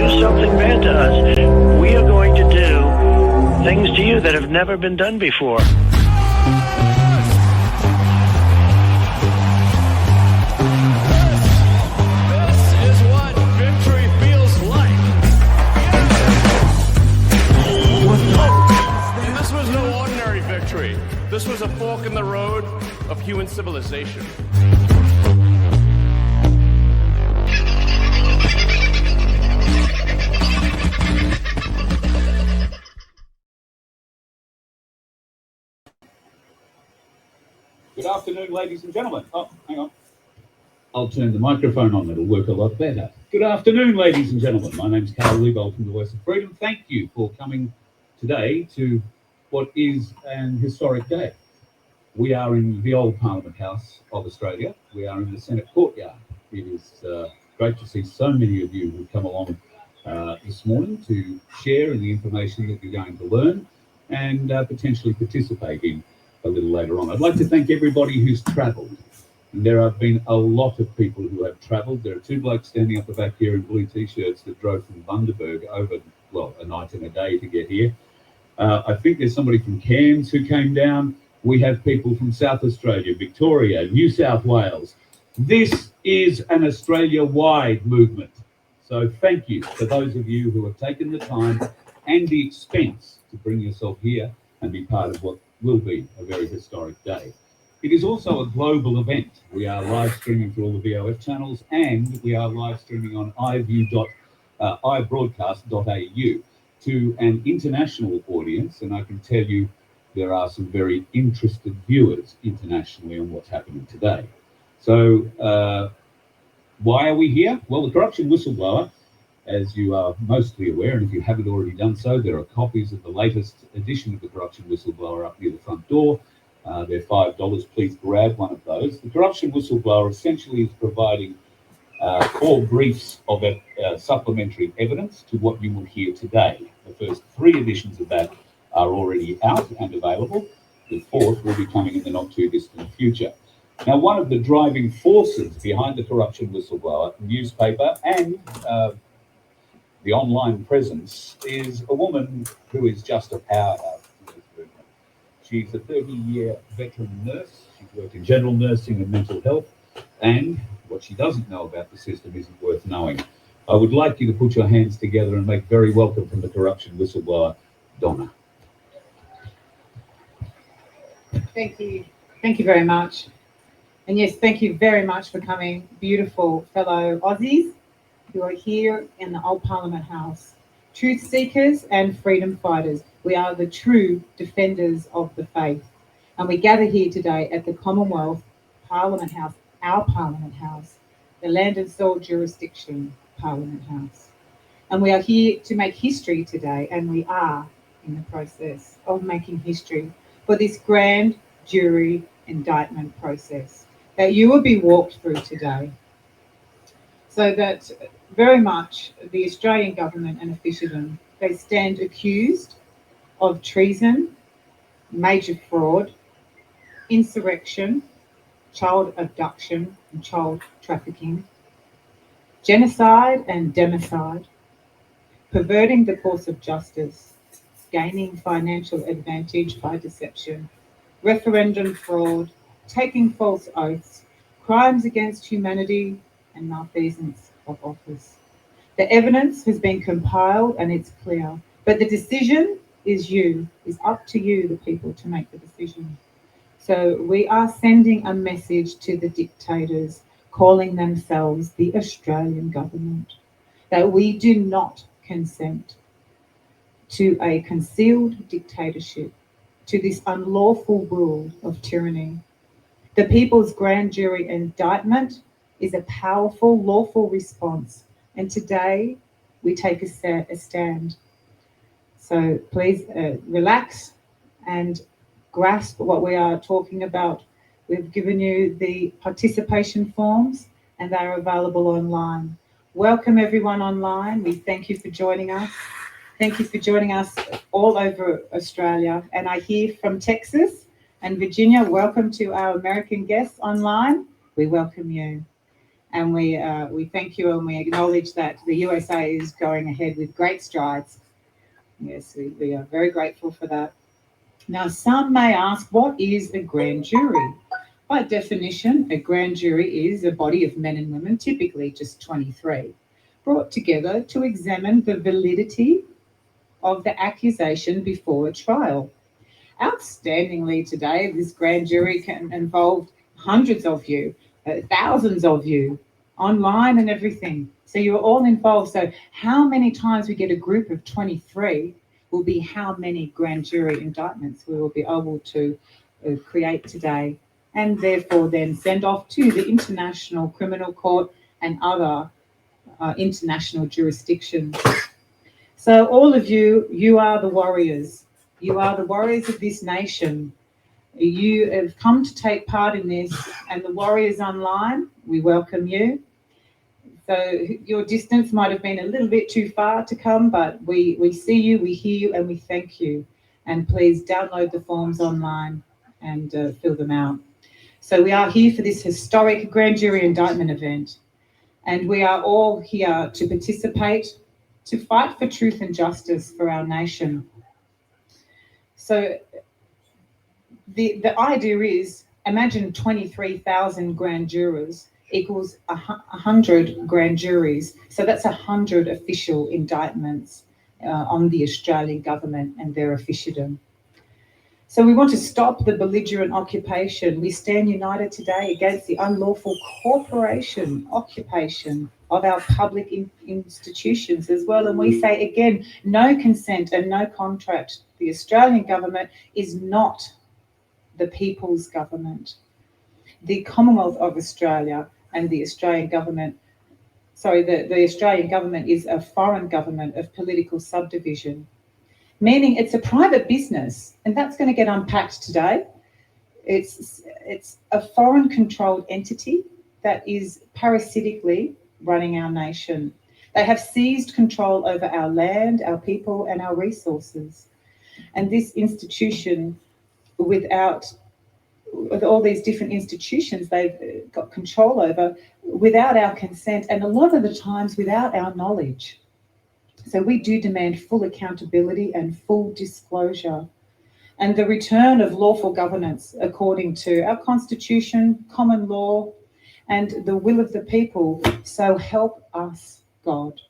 do something bad to us, we are going to do things to you that have never been done before. This is what victory feels like. And this was no ordinary victory. This was a fork in the road of human civilization. Good afternoon, ladies and gentlemen. Oh, hang on. I'll turn the microphone on. It'll work a lot better. Good afternoon, ladies and gentlemen. My name's Carl Liebold from the Voice of Freedom. Thank you for coming today to what is an historic day. We are in the old Parliament House of Australia. We are in the Senate courtyard. It is great to see so many of you who've come along this morning to share in the information that you're going to learn and potentially participate in a little later on. I'd like to thank everybody who's travelled. There have been a lot of people who have travelled. There are two blokes standing up the back here in blue t-shirts that drove from Bundaberg over, well, a night and a day to get here. I think there's somebody from Cairns who came down. We have people from South Australia, Victoria, New South Wales. This is an Australia-wide movement. So thank you to those of you who have taken the time and the expense to bring yourself here and be part of what will be a very historic day. It is also a global event. We are live streaming through all the VOF channels, and we are live streaming on ibroadcast.au to an international audience, and I can tell you there are some very interested viewers internationally on what's happening today. So why are we here? Well, the corruption whistleblower, as you are mostly aware, and if you haven't already done so, there are copies of the latest edition of the corruption whistleblower up near the front door. They're $5. Please grab one of those. The corruption whistleblower essentially is providing 4 briefs of supplementary evidence to what you will hear today. The first 3 editions of that are already out and available. The 4th will be coming in the not too distant future. Now, one of the driving forces behind the corruption whistleblower newspaper and the online presence is a woman who is just a powerhouse in this movement. She's a 30-year veteran nurse. She's worked in general nursing and mental health, and what she doesn't know about the system isn't worth knowing. I would like you to put your hands together and make very welcome from the corruption whistleblower, Donna. Thank you. Thank you very much. And yes, thank you very much for coming, beautiful fellow Aussies who are here in the old Parliament House. Truth seekers and freedom fighters. We are the true defenders of the faith. And we gather here today at the Commonwealth Parliament House, our Parliament House, the Land and Soil Jurisdiction Parliament House. And we are here to make history today, and we are in the process of making history for this grand jury indictment process that you will be walked through today. So that very much the Australian government and officialdom, they stand accused of treason, major fraud, insurrection, child abduction and child trafficking, genocide and democide, perverting the course of justice, gaining financial advantage by deception, referendum fraud, taking false oaths, crimes against humanity, and malfeasance of office. The evidence has been compiled and it's clear, but the decision is up to you, the people, to make the decision. So we are sending a message to the dictators calling themselves the Australian government that we do not consent to a concealed dictatorship, to this unlawful rule of tyranny. The People's Grand Jury Indictment is a powerful, lawful response, and today we take a stand. So please relax and grasp what we are talking about. We've given you the participation forms and they are available online. Welcome everyone online. We thank you for joining us. Thank you for joining us all over Australia. And I hear from Texas and Virginia. Welcome to our American guests online. We welcome you. And we thank you, and we acknowledge that the USA is going ahead with great strides. Yes, we are very grateful for that. Now, some may ask, what is a grand jury? By definition, a grand jury is a body of men and women, typically just 23, brought together to examine the validity of the accusation before a trial. Outstandingly today, this grand jury can involve hundreds of you, thousands of you, online and everything. So you're all involved. So how many times we get a group of 23 will be how many grand jury indictments we will be able to create today, and therefore then send off to the International Criminal Court and other international jurisdictions. So all of you, you are the warriors. You are the warriors of this nation. You have come to take part in this, and the warriors online, we welcome you. So your distance might have been a little bit too far to come, but we see you, we hear you, and we thank you. And please download the forms online and fill them out. So we are here for this historic grand jury indictment event, and we are all here to participate, to fight for truth and justice for our nation. So the idea is, imagine 23,000 grand jurors equals 100 grand juries. So that's 100 official indictments on the Australian government and their officialdom. So we want to stop the belligerent occupation. We stand united today against the unlawful occupation of our public institutions as well. And we say again, no consent and no contract. The Australian government is not the people's government. The Commonwealth of Australia and the Australian government, the Australian government is a foreign government of political subdivision, meaning it's a private business, and that's going to get unpacked today. It's a foreign-controlled entity that is parasitically running our nation. They have seized control over our land, our people, and our resources. And this institution, with all these different institutions they've got control over, without our consent, and a lot of the times without our knowledge. So we do demand full accountability and full disclosure, and the return of lawful governance according to our Constitution, common law, and the will of the people. So help us, God.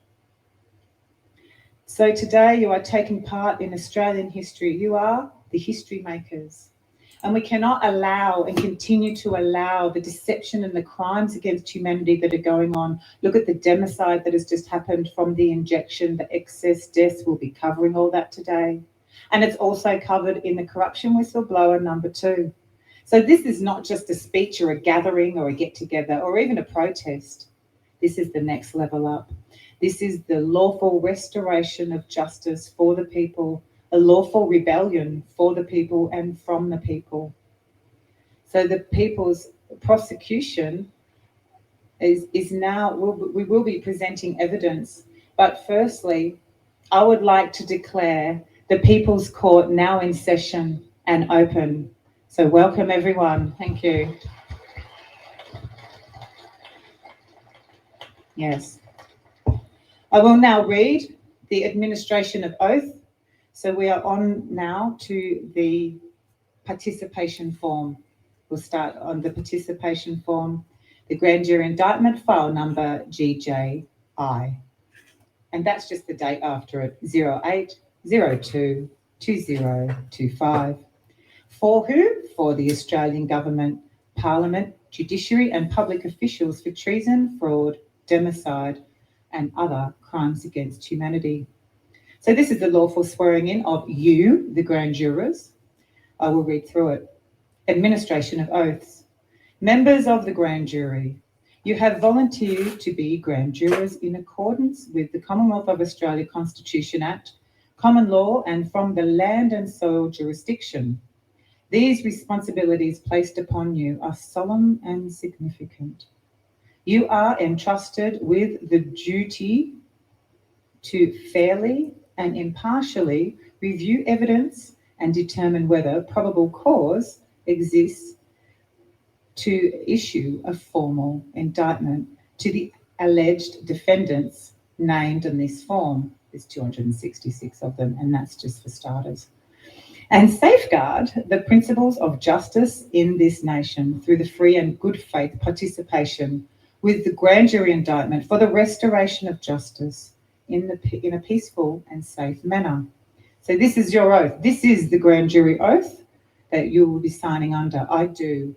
So today you are taking part in Australian history. You are the history makers. And we cannot allow and continue to allow the deception and the crimes against humanity that are going on. Look at the democide that has just happened from the injection, the excess deaths. We'll be covering all that today. And it's also covered in the corruption whistleblower number 2. So this is not just a speech or a gathering or a get-together or even a protest. This is the next level up. This is the lawful restoration of justice for the people, a lawful rebellion for the people and from the people. So the people's prosecution is now, we will be presenting evidence. But firstly, I would like to declare the People's Court now in session and open. So welcome everyone. Thank you. Yes. I will now read the administration of oath. So we are on now to the participation form. We'll start on the participation form, the grand jury indictment, file number GJI. And that's just the date after it, 08/02/2025. For who? For the Australian Government, Parliament, Judiciary and public officials for treason, fraud, democide and other crimes against humanity. So this is the lawful swearing in of you, the grand jurors. I will read through it. Administration of oaths. Members of the grand jury, you have volunteered to be grand jurors in accordance with the Commonwealth of Australia Constitution Act, common law and from the land and soil jurisdiction. These responsibilities placed upon you are solemn and significant. You are entrusted with the duty to fairly and impartially review evidence and determine whether probable cause exists to issue a formal indictment to the alleged defendants named in this form. There's 266 of them, and that's just for starters. And safeguard the principles of justice in this nation through the free and good faith participation with the grand jury indictment for the restoration of justice in a peaceful and safe manner. So this is your oath. This is the grand jury oath that you will be signing under. I do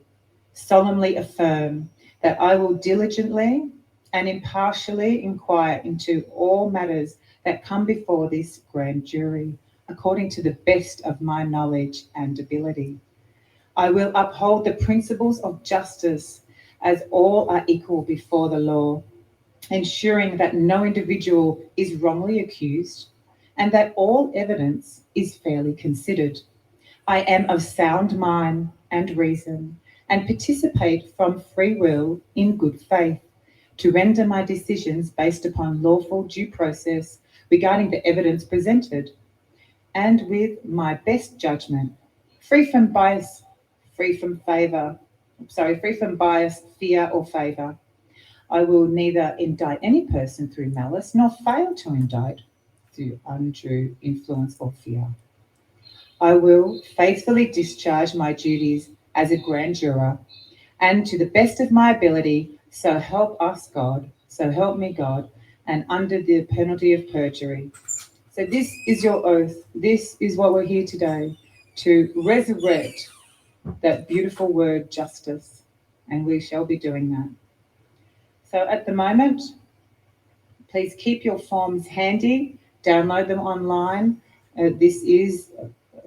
solemnly affirm that I will diligently and impartially inquire into all matters that come before this grand jury, according to the best of my knowledge and ability. I will uphold the principles of justice as all are equal before the law, ensuring that no individual is wrongly accused and that all evidence is fairly considered. I am of sound mind and reason and participate from free will in good faith to render my decisions based upon lawful due process regarding the evidence presented, and with my best judgment, free from bias, fear or favour. I will neither indict any person through malice nor fail to indict through undue influence or fear. I will faithfully discharge my duties as a grand juror and to the best of my ability, so help us God, so help me God, and under the penalty of perjury. So this is your oath. This is what we're here today, to resurrect that beautiful word justice, and we shall be doing that. So at the moment, please keep your forms handy, download them online. This is,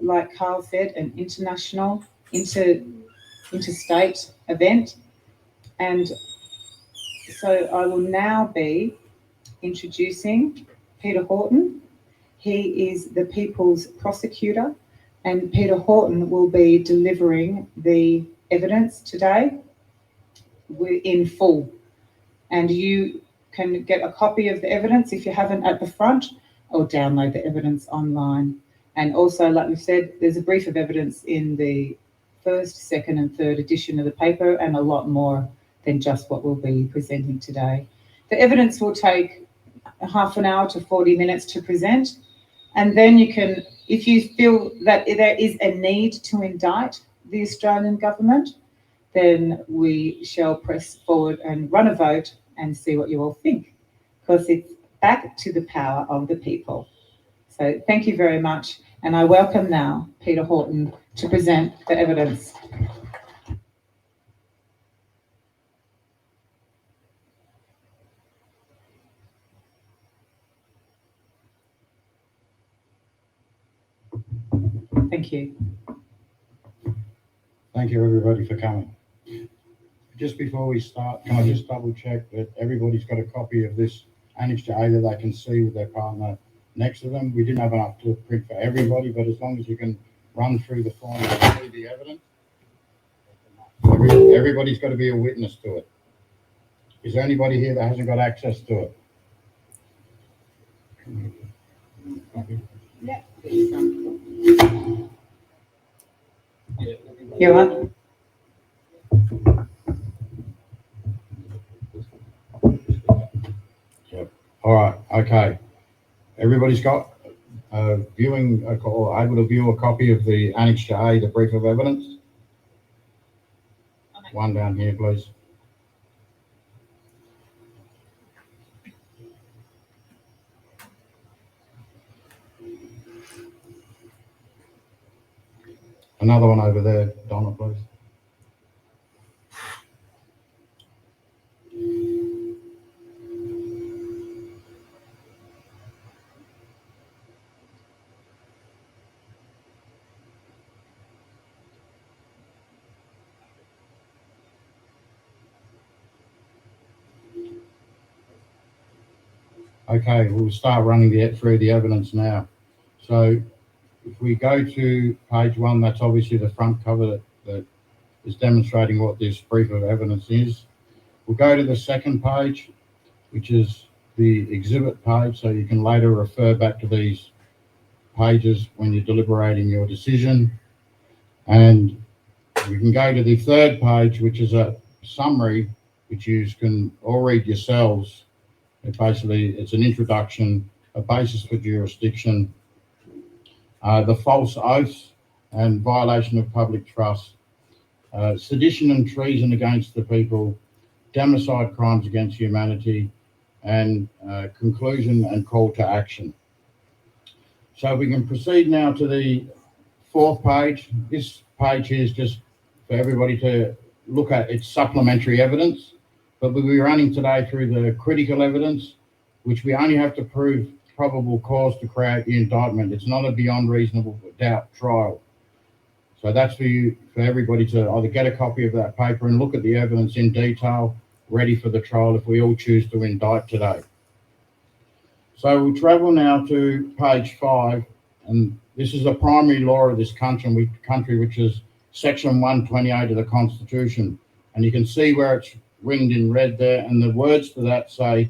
like Carl said, an international, interstate event. And so I will now be introducing Peter Horton. He is the People's Prosecutor, and Peter Horton will be delivering the evidence today in full. And you can get a copy of the evidence if you haven't at the front, or download the evidence online. And also, like we said, there's a brief of evidence in the first, second, and third edition of the paper, and a lot more than just what we'll be presenting today. The evidence will take half an hour to 40 minutes to present. And then you can, if you feel that there is a need to indict the Australian government, then we shall press forward and run a vote and see what you all think, because it's back to the power of the people. So thank you very much. And I welcome now Peter Horton to present the evidence. Thank you. Thank you, everybody, for coming. Just before we start, can I just double check that everybody's got a copy of this Annex A that they can see with their partner next to them? We didn't have enough to print for everybody, but as long as you can run through the form and see the evidence, everybody's got to be a witness to it. Is there anybody here that hasn't got access to it? Yeah. You want? Yep. All right. Okay. Everybody's got viewing or able to view a copy of the Annex A, the brief of evidence. One down here, please. Another one over there, Donna, please. Okay, we'll start running through the evidence now. So if we go to page 1, that's obviously the front cover that is demonstrating what this brief of evidence is. We'll go to the second page, which is the exhibit page, so you can later refer back to these pages when you're deliberating your decision. And we can go to the third page, which is a summary which you can all read yourselves. It's an introduction, a basis for jurisdiction, the false oaths and violation of public trust, sedition and treason against the people, democide crimes against humanity, and conclusion and call to action. So we can proceed now to the fourth page. This page here is just for everybody to look at. Its supplementary evidence, but we'll be running today through the critical evidence, which we only have to prove probable cause to create the indictment. It's not a beyond reasonable doubt trial. So that's for everybody to either get a copy of that paper and look at the evidence in detail, ready for the trial if we all choose to indict today. So we'll travel now to page 5, and this is the primary law of this country, which is section 128 of the Constitution. And you can see where it's ringed in red there, and the words to that say,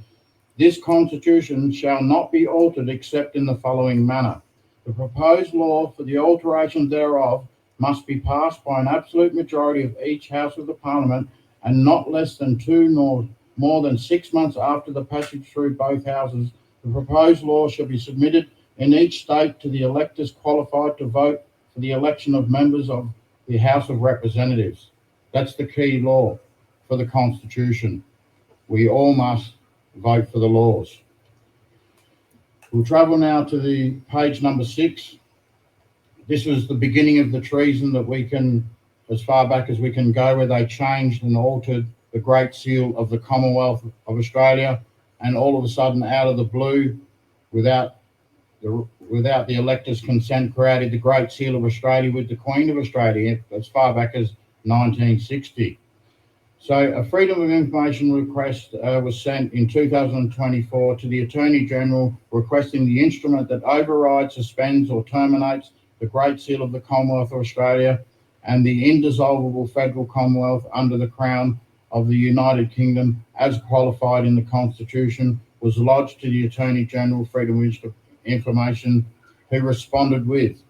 "This Constitution shall not be altered except in the following manner. The proposed law for the alteration thereof must be passed by an absolute majority of each House of the Parliament, and not less than 2 nor more than 6 months after the passage through both houses. The proposed law shall be submitted in each state to the electors qualified to vote for the election of members of the House of Representatives." That's the key law for the Constitution. We all must vote for the laws. We'll travel now to the page number 6. This was the beginning of the treason that we can, as far back as we can go, where they changed and altered the Great Seal of the Commonwealth of Australia, and all of a sudden, out of the blue, without the electors' consent, created the Great Seal of Australia with the Queen of Australia as far back as 1960. So a Freedom of Information request was sent in 2024 to the Attorney General requesting the instrument that overrides, suspends or terminates the Great Seal of the Commonwealth of Australia and the indissoluble Federal Commonwealth under the Crown of the United Kingdom as qualified in the Constitution was lodged to the Attorney General, Freedom of Information, who responded with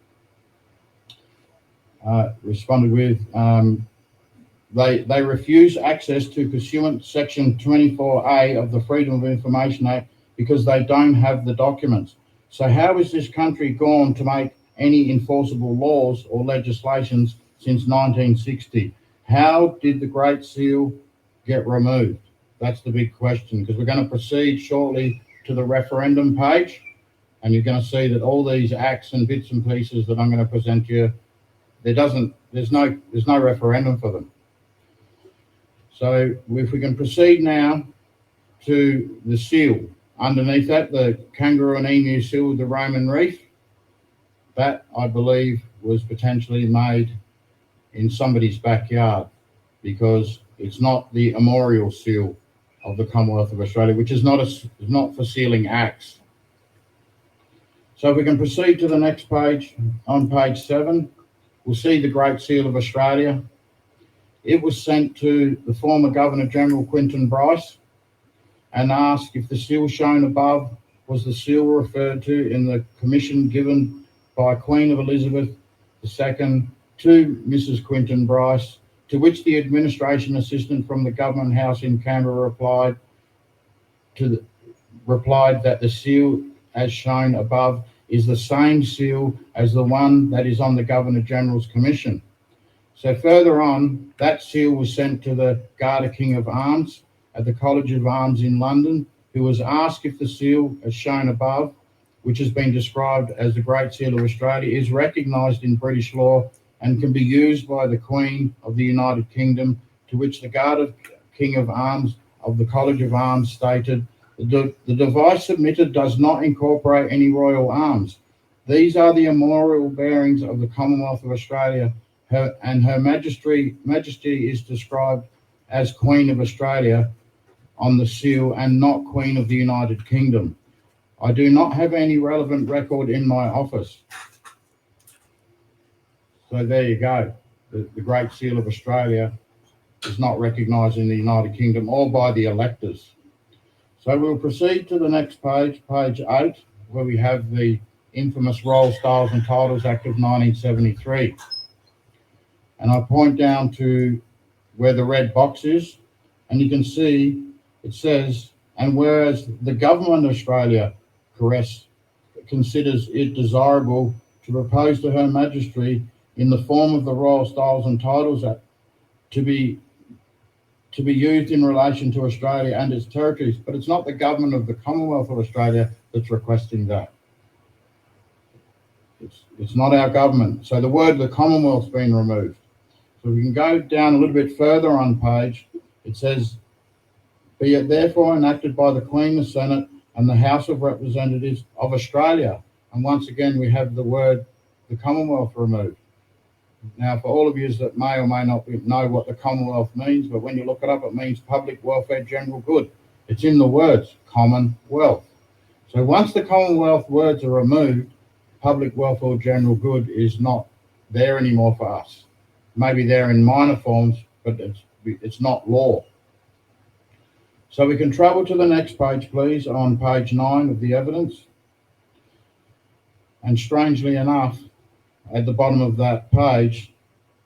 they refuse access to pursuant Section 24A of the Freedom of Information Act because they don't have the documents. So how is this country gone to make any enforceable laws or legislations since 1960? How did the Great Seal get removed? That's the big question, because we're going to proceed shortly to the referendum page, and you're going to see that all these acts and bits and pieces that I'm going to present to you, there's no referendum for them. So if we can proceed now to the seal. Underneath that, the kangaroo and emu seal with the Roman reef, that I believe was potentially made in somebody's backyard, because it's not the armorial seal of the Commonwealth of Australia, which is not for sealing acts. So if we can proceed to the next page, on page 7, we'll see the Great Seal of Australia. It was sent to the former Governor-General Quinton Bryce and asked if the seal shown above was the seal referred to in the commission given by Queen of Elizabeth II to Mrs. Quinton Bryce, to which the administration assistant from the Government House in Canberra replied that the seal as shown above is the same seal as the one that is on the Governor-General's commission. So further on, that seal was sent to the Garter King of Arms at the College of Arms in London, who was asked if the seal as shown above, which has been described as the Great Seal of Australia, is recognised in British law and can be used by the Queen of the United Kingdom, to which the Garter King of Arms of the College of Arms stated, the device submitted does not incorporate any royal arms. These are the armorial bearings of the Commonwealth of Australia, and Her Majesty is described as Queen of Australia on the seal and not Queen of the United Kingdom. I do not have any relevant record in my office. So there you go. The Great Seal of Australia is not recognised in the United Kingdom or by the electors. So we'll proceed to the next page, page 8, where we have the infamous Roll, Styles and Titles Act of 1973. And I point down to where the red box is, And you can see it says, and whereas the government of Australia considers it desirable to propose to Her Majesty in the form of the Royal Styles and Titles Act to be used in relation to Australia and its territories, but it's not the government of the Commonwealth of Australia that's requesting that. It's not our government. So the word the Commonwealth's been removed. So we can go down a little bit further on page. It says, be it therefore enacted by the Queen, the Senate, and the House of Representatives of Australia. And once again, we have the word the Commonwealth removed. Now, for all of you that may or may not know what the Commonwealth means, but when you look it up, it means public welfare, general good. It's in the words Commonwealth. So once the Commonwealth words are removed, public welfare, general good is not there anymore for us. Maybe they're in minor forms, but it's not law. So we can travel to the next page, please, on page 9 of the evidence. And strangely enough, at the bottom of that page,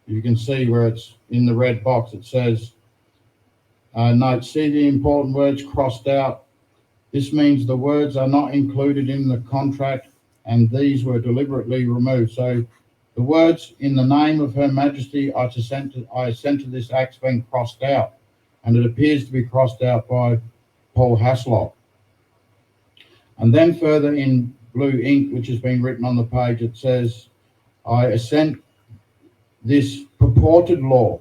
you can see where it's in the red box. It says, note, see the important words crossed out. This means the words are not included in the contract and these were deliberately removed. So the words in the name of Her Majesty I assent to this act's been crossed out, and it appears to be crossed out by Paul Haslock. And then further in blue ink, which has been written on the page, it says, I assent this purported law.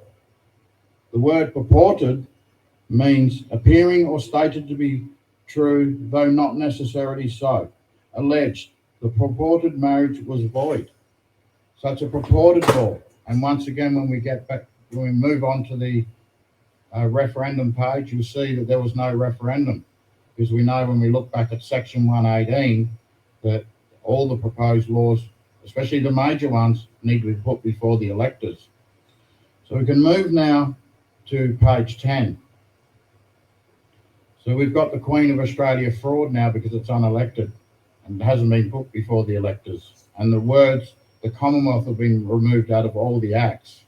The word purported means appearing or stated to be true, though not necessarily so. Alleged, the purported marriage was void. So it's a purported law. And once again, when we move on to the referendum page, you'll see that there was no referendum, because we know when we look back at section 118 that all the proposed laws, especially the major ones, need to be put before the electors. So we can move now to page 10. So we've got the Queen of Australia fraud now because it's unelected and it hasn't been put before the electors. And the words, the Commonwealth, have been removed out of all the acts.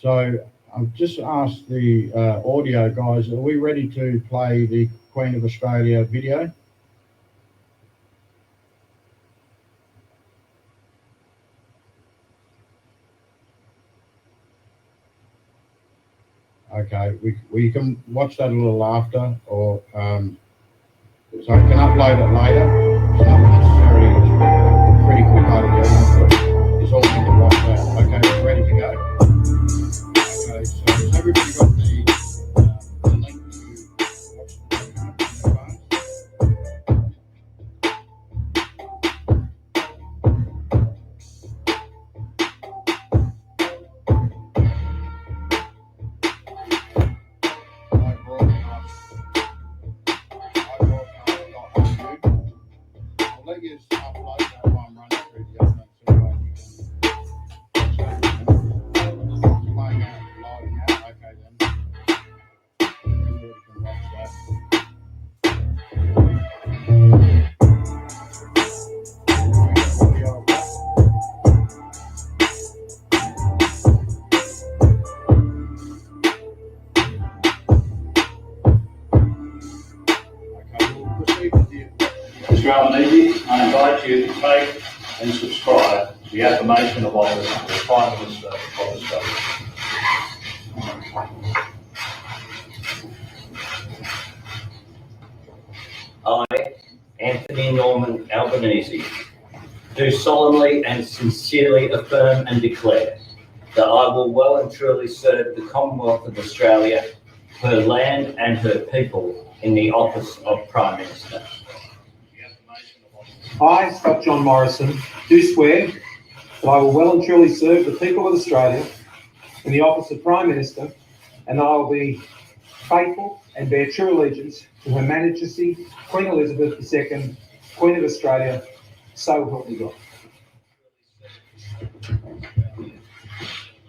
So I've just asked the audio guys, are we ready to play the Queen of Australia video? Okay, we can watch that a little after, or so I can upload it later. It's not necessarily a critical part of the evidence, but it's all you can watch that. Okay, we're ready to go. Okay, so has everybody got the link to watch the podcast on their phones? I'll let you upload that while I'm running through the evidence so you can watch that. Playing out live now. Okay then. Everybody can watch that. Audio. Okay, we'll proceed with the Mr. Albanese, I invite you to take and subscribe to the affirmation of office of the Prime Minister of Australia. I, Anthony Norman Albanese, do solemnly and sincerely affirm and declare that I will well and truly serve the Commonwealth of Australia, her land and her people in the office of Prime Minister. I, Scott John Morrison, do swear that I will well and truly serve the people of Australia in the office of Prime Minister, and that I will be faithful and bear true allegiance to Her Majesty Queen Elizabeth II, Queen of Australia, so help me God.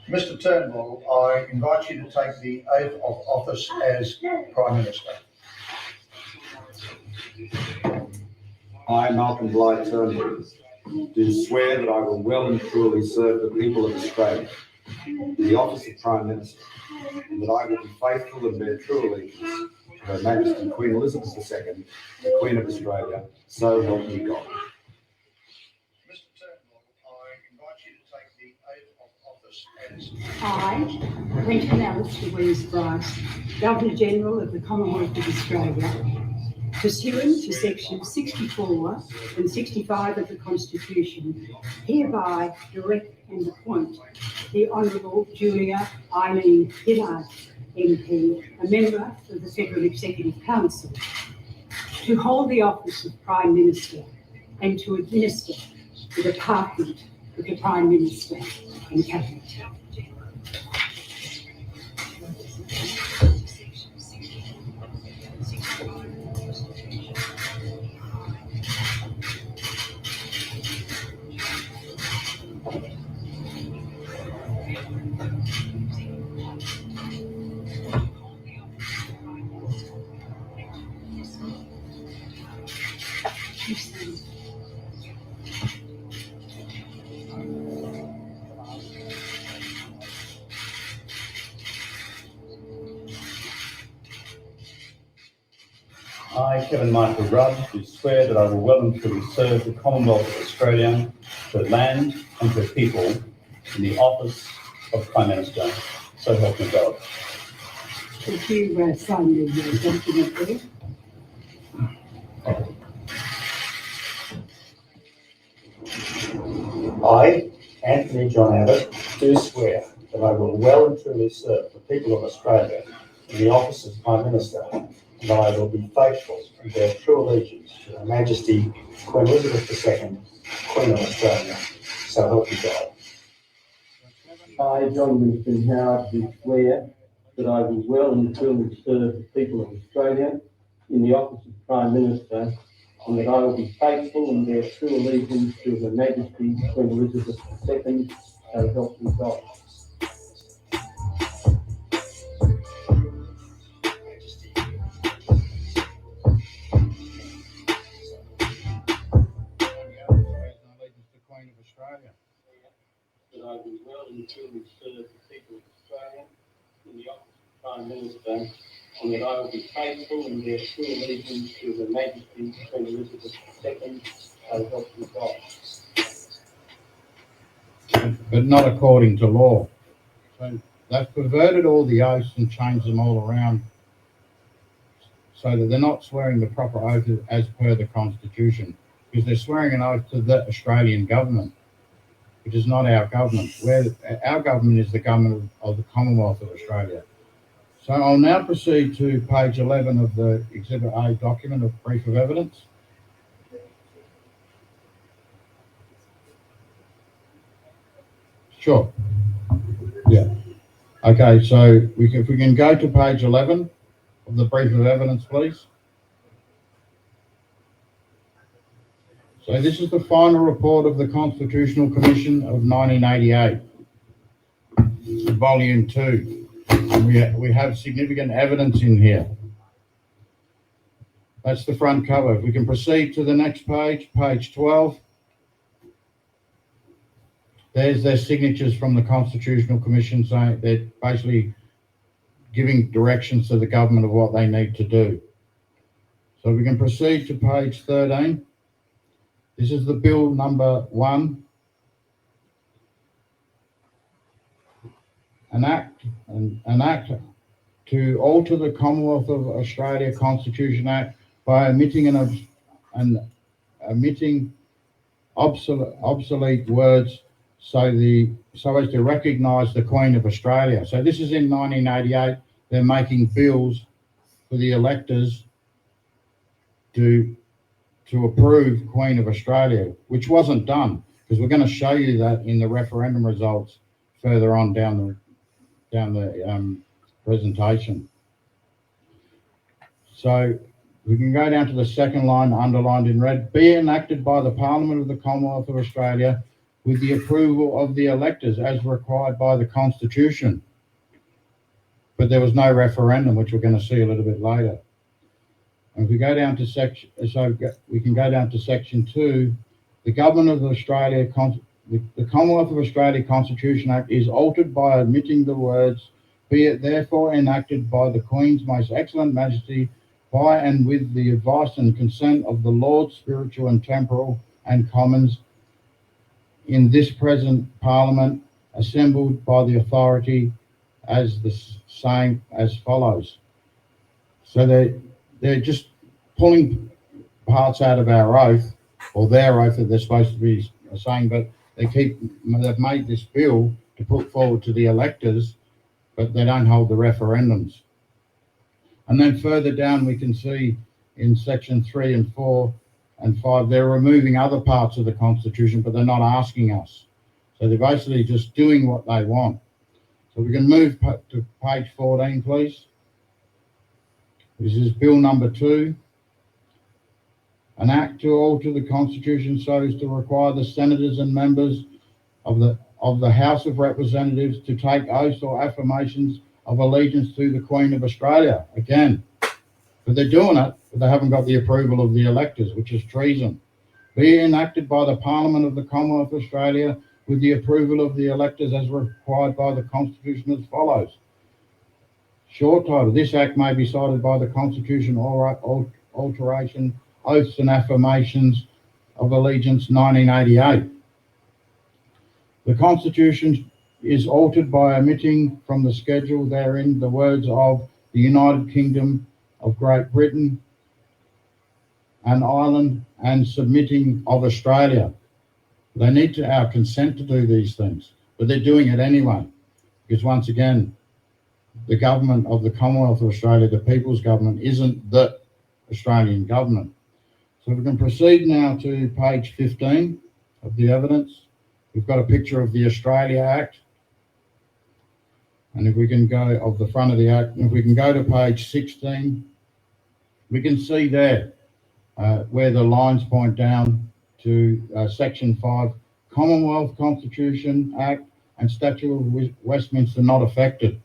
Mr. Turnbull, I invite you to take the oath of office as Prime Minister. I, Malcolm Blythe Turnbull, do swear that I will well and truly serve the people of Australia in the office of Prime Minister, and that I will be faithful and bear true allegiance to Her Majesty Queen Elizabeth II, the Queen of Australia, so help me God. Mr. Turnbull, I invite you to take the oath of office as I, Quentin Alice Louise Bryce, Governor-General of the Commonwealth of Australia, pursuant to Section 64 and 65 of the Constitution, hereby direct and appoint the Honourable Julia Eileen Gillard, MP, a member of the Federal Executive Council, to hold the office of Prime Minister and to administer the Department of the Prime Minister and Cabinet. I, Kevin Michael Rudd, do swear that I will well and truly serve the Commonwealth of Australia, her land and her people, in the office of Prime Minister, so help me God. Would you sign the document there? I, Anthony John Abbott, do swear that I will well and truly serve the people of Australia in the office of Prime Minister, and that I will be faithful and bear true allegiance to Her Majesty Queen Elizabeth II, Queen of Australia, so help me God. I, John Winston Howard, do swear that I will well and truly serve the people of Australia in the office of Prime Minister, and that I will be faithful and bear true allegiance to Her Majesty Queen Elizabeth II, so help me God. That I will well and truly serve the people of Australia in the office of Prime Minister, and that I will be faithful and bear true allegiance to Her Majesty Queen Elizabeth II, so help me God. But not according to law. So they've perverted all the oaths and changed them all around so that they're not swearing the proper oath as per the Constitution, because they're swearing an oath to the Australian government, which is not our government. Our government is the government of the Commonwealth of Australia. So I'll now proceed to page 11 of the Exhibit A document of brief of evidence. Sure. Yeah. Okay, so if we can go to page 11 of the brief of evidence, please. So this is the final report of the Constitutional Commission of 1988, Volume 2. And we have significant evidence in here. That's the front cover. If we can proceed to the next page, page 12. There's their signatures from the Constitutional Commission saying they're basically giving directions to the government of what they need to do. So we can proceed to page 13. This is the bill number 1. An act to alter the Commonwealth of Australia Constitution Act by omitting obsolete words so as to recognise the Queen of Australia. So this is in 1988. They're making bills for the electors to approve Queen of Australia, which wasn't done, because we're going to show you that in the referendum results further on down the presentation. So we can go down to the second line underlined in red. Be enacted by the Parliament of the Commonwealth of Australia with the approval of the electors as required by the Constitution. But there was no referendum, which we're going to see a little bit later. And if we go down to we can go down to section 2. The government of Australia, the Commonwealth of Australia Constitution Act is altered by omitting the words, "Be it therefore enacted by the Queen's Most Excellent Majesty by and with the advice and consent of the Lords Spiritual and Temporal and Commons in this present Parliament assembled by the authority as the same as follows." So they're just pulling parts out of our oath, or their oath that they're supposed to be saying, but they've made this bill to put forward to the electors, but they don't hold the referendums. And then further down we can see in section 3 and 4 and 5, they're removing other parts of the Constitution, but they're not asking us. So they're basically just doing what they want. So we can move to page 14, please. This is Bill number 2. An act to alter the Constitution so as to require the senators and members of the House of Representatives to take oaths or affirmations of allegiance to the Queen of Australia. Again, but they're doing it, but they haven't got the approval of the electors, which is treason. Be enacted by the Parliament of the Commonwealth of Australia with the approval of the electors as required by the Constitution as follows. Short title, this act may be cited by the Constitution or alteration, oaths and affirmations of allegiance 1988. The Constitution is altered by omitting from the schedule therein the words of the United Kingdom of Great Britain and Ireland and submitting of Australia. They need our consent to do these things, but they're doing it anyway, because once again, the government of the Commonwealth of Australia, the people's government, isn't the Australian government. So we can proceed now to page 15 of the evidence. We've got a picture of the Australia Act. And if we can go of the front of the Act, if we can go to page 16, we can see there where the lines point down to section 5, Commonwealth Constitution Act and Statute of Westminster not affected.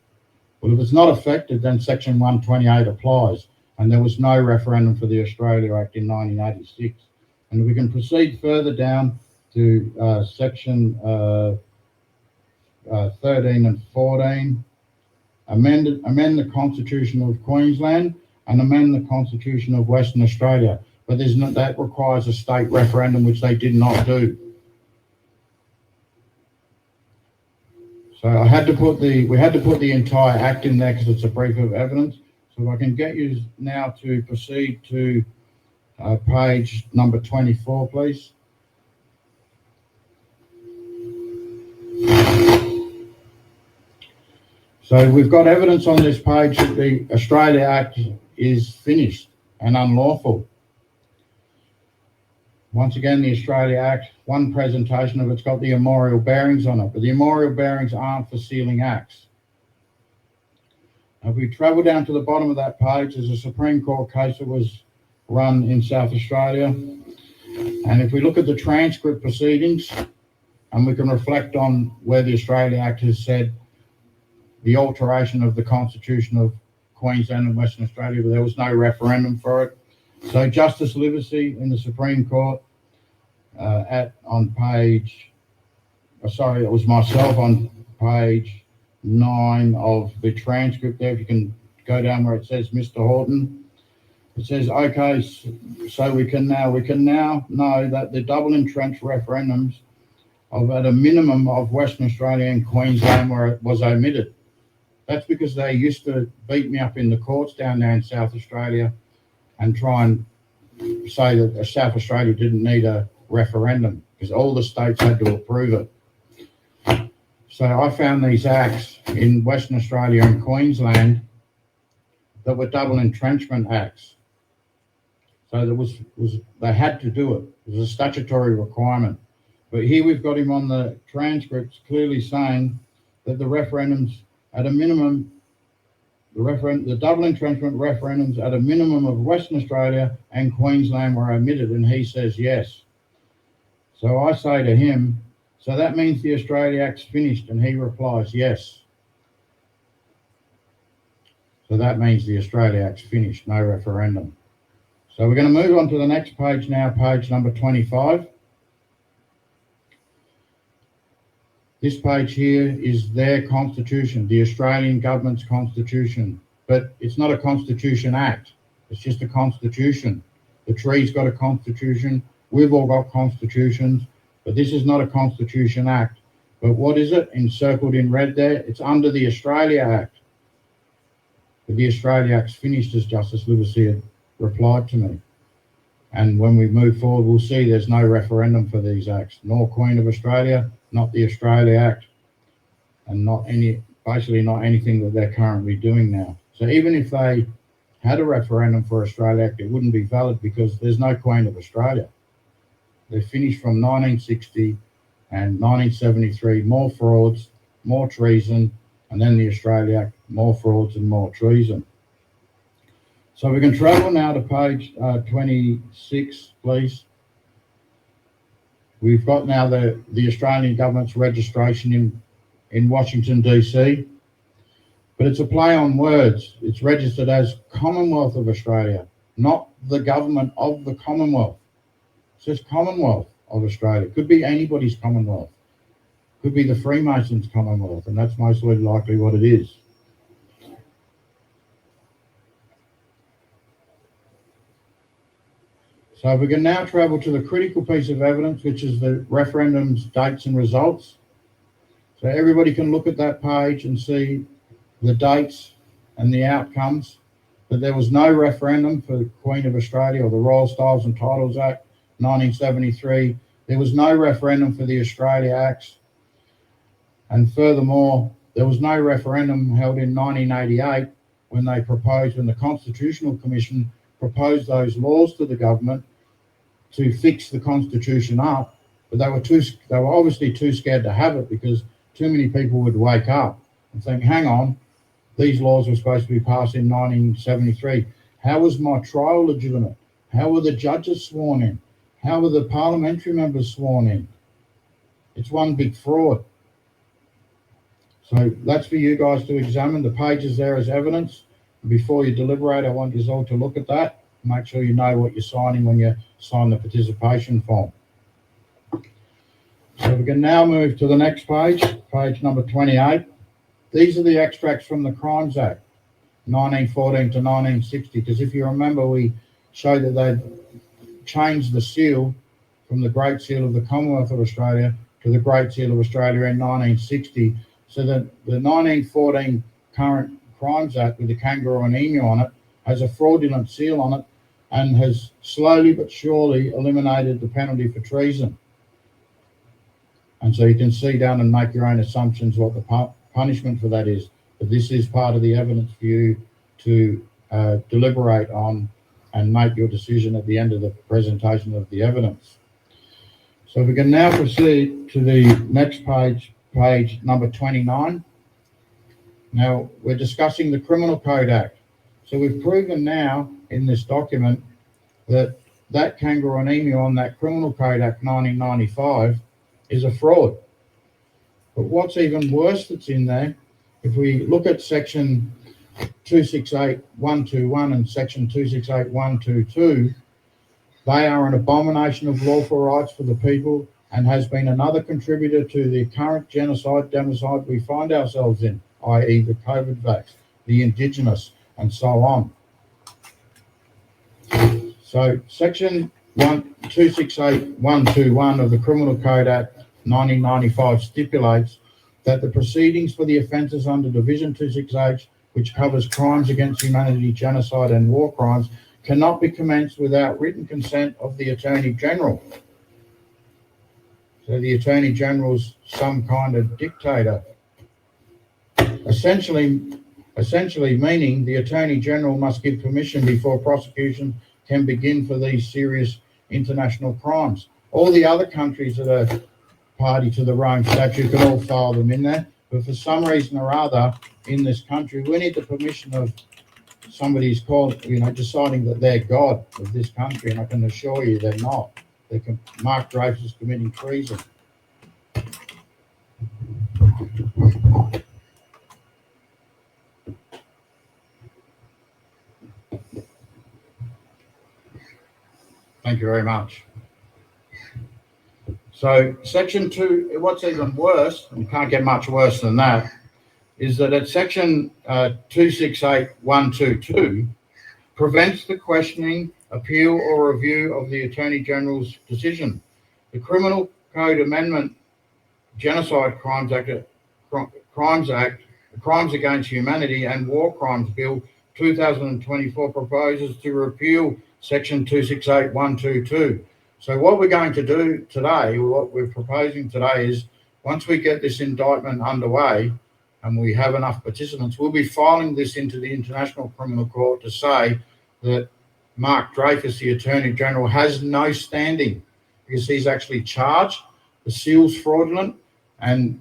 Well, if it's not affected, then section 128 applies. And there was no referendum for the Australia Act in 1986. And we can proceed further down to section 13 and 14, amend the Constitution of Queensland and amend the Constitution of Western Australia. But that requires a state referendum, which they did not do. So we had to put the entire act in there because it's a brief of evidence. So if I can get you now to proceed to page number 24, please. So we've got evidence on this page that the Australia Act is finished and unlawful. Once again, the Australia Act, one presentation of it's got the memorial bearings on it, but the memorial bearings aren't for sealing acts. Now, if we travel down to the bottom of that page, there's a Supreme Court case that was run in South Australia. And if we look at the transcript proceedings, and we can reflect on where the Australia Act has said the alteration of the Constitution of Queensland and Western Australia, but there was no referendum for it. So Justice Livesey in the Supreme Court it was myself on page 9 of the transcript there. If you can go down where it says Mr. Horton, it says, okay, so we can now know that the double entrenched referendums at a minimum of Western Australia and Queensland where it was omitted. That's because they used to beat me up in the courts down there in South Australia and try and say that South Australia didn't need a referendum because all the states had to approve it. So I found these acts in Western Australia and Queensland that were double entrenchment acts. So they had to do it. It was a statutory requirement. But here we've got him on the transcripts clearly saying that the referendums at a minimum, the double entrenchment referendums at a minimum of Western Australia and Queensland were omitted, and he says yes. So I say to him, so that means the Australia Act's finished, and he replies yes. So that means the Australia Act's finished, no referendum. So we're going to move on to the next page now, page number 25. This page here is their constitution, the Australian government's constitution, but it's not a constitution act. It's just a constitution. The tree's got a constitution. We've all got constitutions, but this is not a constitution act. But what is it? Encircled in red there, it's under the Australia Act. But the Australia Act's finished, as Justice Livesey had replied to me. And when we move forward, we'll see there's no referendum for these acts, nor Queen of Australia, not the Australia Act, and basically not anything that they're currently doing now. So even if they had a referendum for Australia Act, it wouldn't be valid because there's no Queen of Australia. They're finished from 1960 and 1973, more frauds, more treason, and then the Australia Act, more frauds and more treason. So we can travel now to page 26, please. We've got now the Australian government's registration in Washington, DC, but it's a play on words. It's registered as Commonwealth of Australia, not the government of the Commonwealth. It says Commonwealth of Australia. Could be anybody's Commonwealth. Could be the Freemasons' Commonwealth, and that's most likely what it is. So we can now travel to the critical piece of evidence, which is the referendum's dates and results. So everybody can look at that page and see the dates and the outcomes. But there was no referendum for the Queen of Australia or the Royal Styles and Titles Act, 1973. There was no referendum for the Australia Acts. And furthermore, there was no referendum held in 1988 when the Constitutional Commission proposed those laws to the government to fix the Constitution up, but they were obviously too scared to have it because too many people would wake up and think, hang on, these laws were supposed to be passed in 1973. How was my trial legitimate? How were the judges sworn in? How were the parliamentary members sworn in? It's one big fraud. So that's for you guys to examine. The pages there as evidence. Before you deliberate, I want you all to look at that. Make sure you know what you're signing when you sign the participation form. So we can now move to the next page, page number 28. These are the extracts from the Crimes Act, 1914 to 1960, because if you remember, we showed that they'd changed the seal from the Great Seal of the Commonwealth of Australia to the Great Seal of Australia in 1960, so that the 1914 current Crimes Act with the kangaroo and emu on it has a fraudulent seal on it and has slowly but surely eliminated the penalty for treason. And so you can see down and make your own assumptions what the punishment for that is. But this is part of the evidence for you to deliberate on and make your decision at the end of the presentation of the evidence. So we can now proceed to the next page, page number 29. Now, we're discussing the Criminal Code Act. So we've proven now in this document that that kangaroo and emu on that Criminal Code Act 1995 is a fraud. But what's even worse that's in there, if we look at section 268121 and section 268122, they are an abomination of lawful rights for the people and has been another contributor to the current genocide, democide we find ourselves in, i.e. the COVID vax, the Indigenous, and so on. So section 268121 of the Criminal Code Act 1995 stipulates that the proceedings for the offences under Division 26H, which covers crimes against humanity, genocide and war crimes, cannot be commenced without written consent of the Attorney General. So the Attorney General's some kind of dictator. Essentially meaning the Attorney General must give permission before prosecution can begin for these serious international crimes. All the other countries that are party to the Rome Statute can all file them in there, but for some reason or other in this country, we need the permission of somebody who's called, deciding that they're God of this country, and I can assure you they're not. Mark Dreyfus is committing treason. Thank you very much. So section 2, what's even worse, and can't get much worse than that, is that at section 268122 prevents the questioning, appeal or review of the Attorney General's decision. The Criminal Code Amendment Genocide Crimes Act, Crimes Against Humanity and War Crimes Bill 2024 proposes to repeal section 268122. So what we're going to do today, what we're proposing today is, once we get this indictment underway and we have enough participants, we'll be filing this into the International Criminal Court to say that Mark Dreyfus, the Attorney General, has no standing because he's actually charged. The seal's fraudulent, and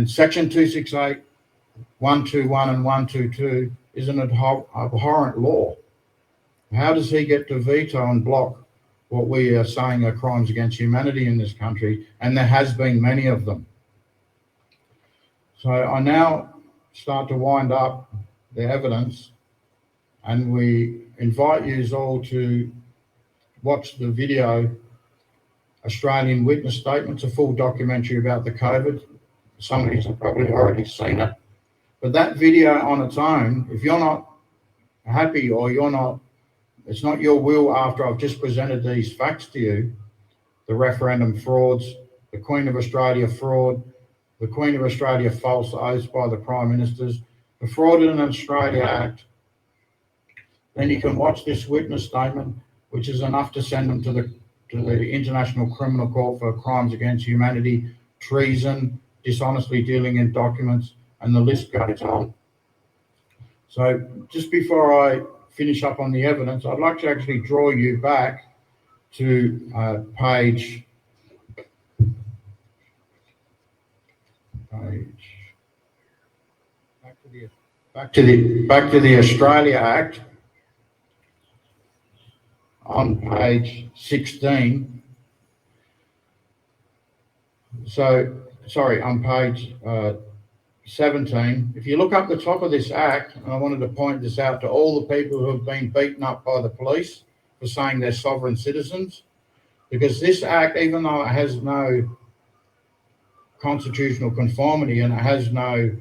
section 268121 and 122 is an abhorrent law. How does he get to veto and block what we are saying are crimes against humanity in this country? And there has been many of them. So I now start to wind up the evidence, and we invite you all to watch the video Australian Witness Statements, a full documentary about the COVID. Some of you have probably already seen it. But that video on its own, if you're not happy or it's not your will after I've just presented these facts to you, the referendum frauds, the Queen of Australia fraud, the Queen of Australia false oaths by the Prime Ministers, the Fraudulent Australia Act, then you can watch this witness statement, which is enough to send them to the International Criminal Court for crimes against humanity, treason, dishonestly dealing in documents, and the list goes on. So just before I finish up on the evidence, I'd like to actually draw you back to back to the Australia Act on page 16. So, sorry, on page 17. If you look up the top of this act, and I wanted to point this out to all the people who have been beaten up by the police for saying they're sovereign citizens, because this act, even though it has no constitutional conformity and it has no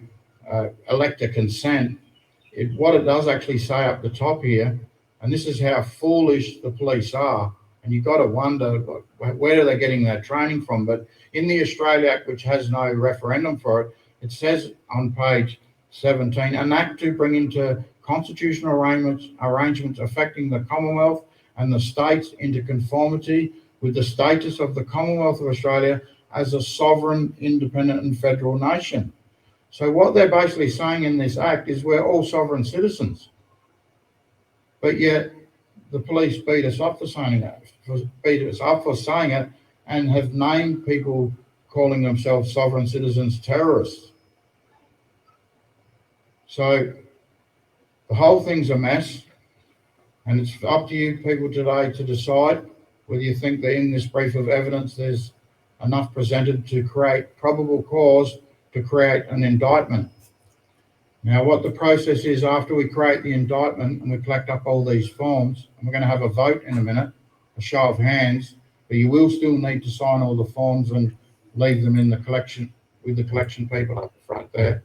elector consent, what it does actually say up the top here, and this is how foolish the police are, and you've got to wonder where are they getting their training from. But in the Australia Act, which has no referendum for it, it says on page 17, an act to bring into constitutional arrangements affecting the Commonwealth and the states into conformity with the status of the Commonwealth of Australia as a sovereign, independent and federal nation. So what they're basically saying in this act is we're all sovereign citizens. But yet the police beat us up for saying it, and have named people calling themselves sovereign citizens terrorists. So the whole thing's a mess, and it's up to you people today to decide whether you think that in this brief of evidence there's enough presented to create probable cause to create an indictment. Now, what the process is after we create the indictment and we collect up all these forms, and we're going to have a vote in a minute, a show of hands, but you will still need to sign all the forms and leave them in the collection with the collection people up the front there.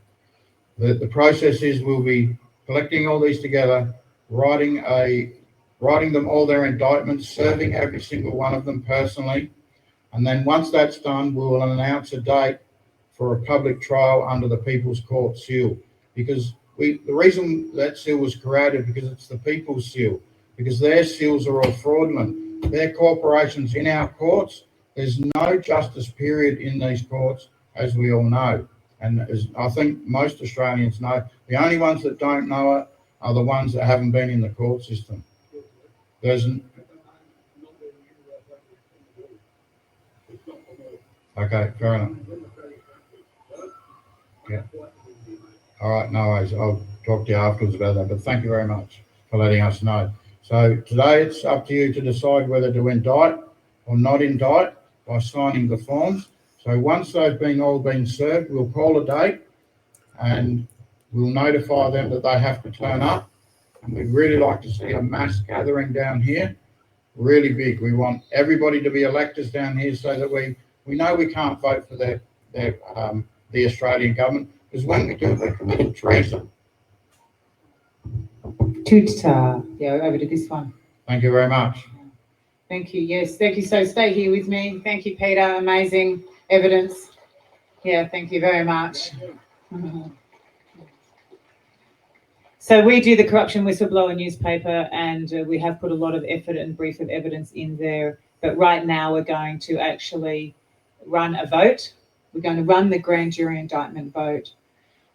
The process is we'll be collecting all these together, writing them all their indictments, serving every single one of them personally, and then once that's done, we will announce a date for a public trial under the People's Court seal. Because the reason that seal was created, because it's the people's seal, because their seals are all fraudulent. They're corporations in our courts. There's no justice period in these courts, as we all know. And as I think most Australians know, the only ones that don't know it are the ones that haven't been in the court system. Okay, fair enough. Yeah. All right, no worries. I'll talk to you afterwards about that, but thank you very much for letting us know. So today it's up to you to decide whether to indict or not indict by signing the forms. So once they've all been served, we'll call a date and we'll notify them that they have to turn up. And we'd really like to see a mass gathering down here really big. We want everybody to be electors down here so that we know we can't vote for the Australian government, because when we do, they're committing treason. Yeah, over to this one. Thank you very much. Thank you. Yes, thank you. So stay here with me. Thank you, Peter. Amazing evidence. Yeah, thank you very much. So we do the Corruption Whistleblower newspaper, and we have put a lot of effort and brief of evidence in there. But right now we're going to actually run a vote. We're going to run the grand jury indictment vote.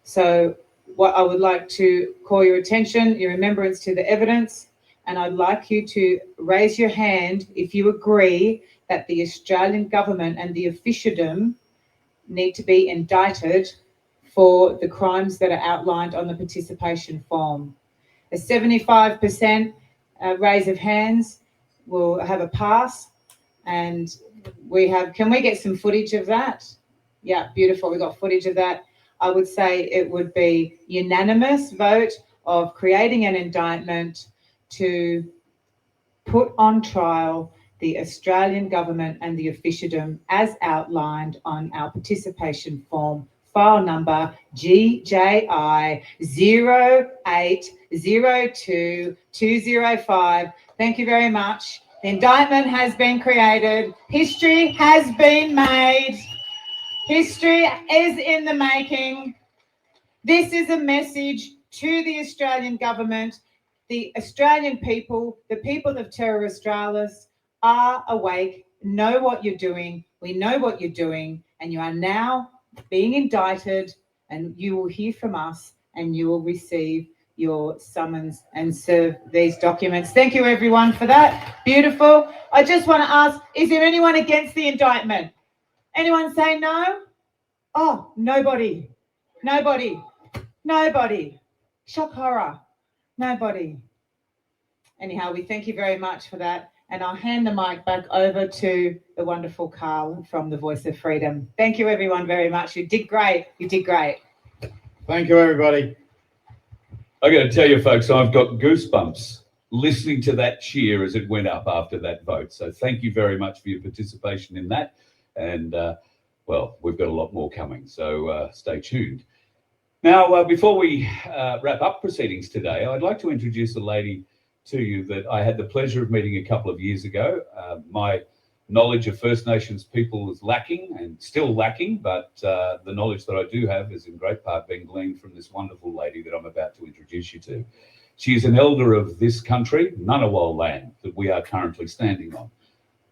So what I would like to call your attention, your remembrance to the evidence, and I'd like you to raise your hand if you agree that the Australian government and the officialdom need to be indicted for the crimes that are outlined on the participation form. A 75% raise of hands will have a pass, and can we get some footage of that? Yeah, beautiful, we got footage of that. I would say it would be unanimous vote of creating an indictment to put on trial the Australian government and the officialdom as outlined on our participation form, file number GJI 0802205. Thank you very much. The indictment has been created. History has been made. History is in the making. This is a message to the Australian government. The Australian people, the people of Terra Australis, are awake, know what you're doing. We know what you're doing, and you are now being indicted, and you will hear from us, and you will receive your summons and serve these documents. Thank you, everyone, for that. Beautiful. I just want to ask, is there anyone against the indictment? Anyone say no? Oh, nobody. Nobody. Nobody. Shock horror. Nobody. Anyhow, we thank you very much for that. And I'll hand the mic back over to the wonderful Carl from the Voice of Freedom. Thank you, everyone, very much. You did great. You did great. Thank you, everybody. I got to tell you, folks, I've got goosebumps listening to that cheer as it went up after that vote. So thank you very much for your participation in that. And, well, we've got a lot more coming, so stay tuned. Now, before we wrap up proceedings today, I'd like to introduce a lady to you that I had the pleasure of meeting a couple of years ago. My knowledge of First Nations people is lacking and still lacking, but the knowledge that I do have is in great part being gleaned from this wonderful lady that I'm about to introduce you to. She is an elder of this country, Ngunnawal land, that we are currently standing on.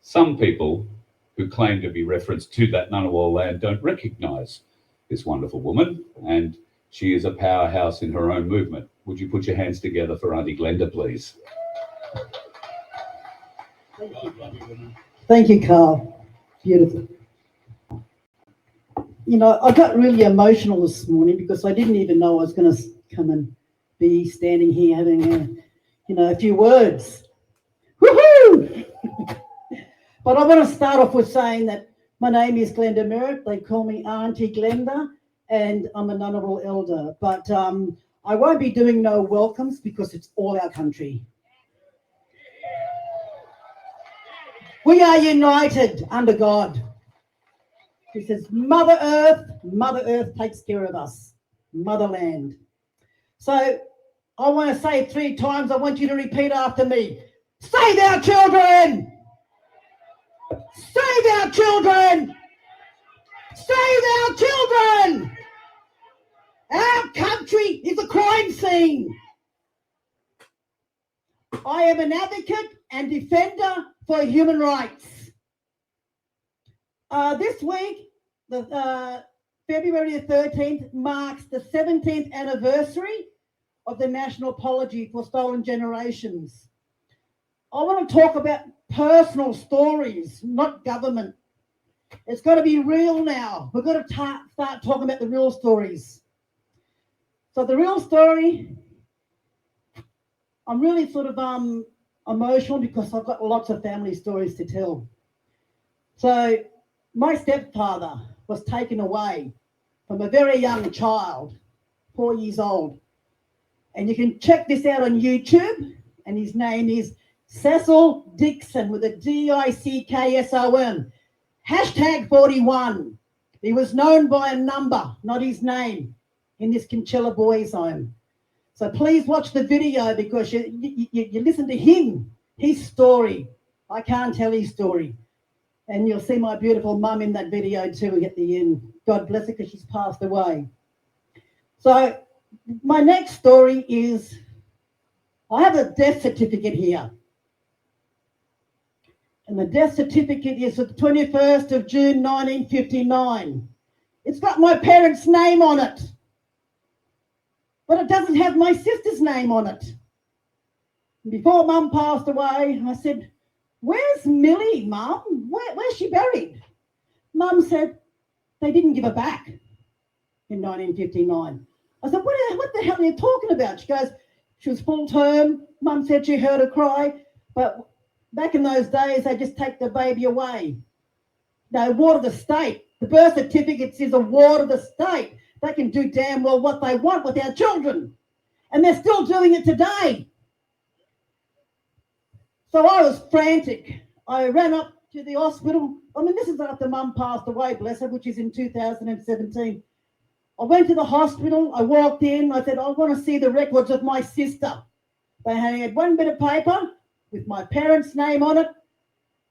Some people who claim to be referenced to that Ngunnawal land don't recognise this wonderful woman, and she is a powerhouse in her own movement. Would you put your hands together for Auntie Glenda, please? Thank you, Carl. Beautiful. You know, I got really emotional this morning because I didn't even know I was going to come and be standing here having a few words. Woohoo! But I want to start off with saying that my name is Glenda Merritt. They call me Auntie Glenda, and I'm a Ngunnawal elder. But I won't be doing no welcomes because it's all our country. We are united under God. He says, Mother Earth takes care of us, motherland. So I want to say it 3 times. I want you to repeat after me. Save our children! Save our children! Save our children! Our country is a crime scene. I am an advocate and defender for human rights. This week, February the 13th, marks the 17th anniversary of the National Apology for Stolen Generations. I want to talk about personal stories, not government. It's got to be real now. We've got to start talking about the real stories. So the real story, I'm really sort of emotional because I've got lots of family stories to tell. So my stepfather was taken away from a very young child, 4 years old. And you can check this out on YouTube, and his name is Cecil Dixon with a Dickson. Hashtag 41. He was known by a number, not his name, in this Kinchilla Boys Home. So please watch the video because you listen to him, his story. I can't tell his story. And you'll see my beautiful mum in that video too at the end. God bless her because she's passed away. So my next story is, I have a death certificate here. And the death certificate is of the 21st of June 1959. It's got my parents' name on it. But it doesn't have my sister's name on it. Before Mum passed away, I said, "Where's Millie, Mum? Where's she buried?" Mum said, "They didn't give her back in 1959. I said, what the hell are you talking about? She goes, "She was full term. Mum said she heard her cry, but back in those days, they just take the baby away. They awarded the state. The birth certificate says awarded the state. They can do damn well what they want with our children. And they're still doing it today." So I was frantic. I ran up to the hospital. I mean, this is after Mum passed away, bless her, which is in 2017. I went to the hospital. I walked in. I said, "I want to see the records of my sister." They had one bit of paper with my parents' name on it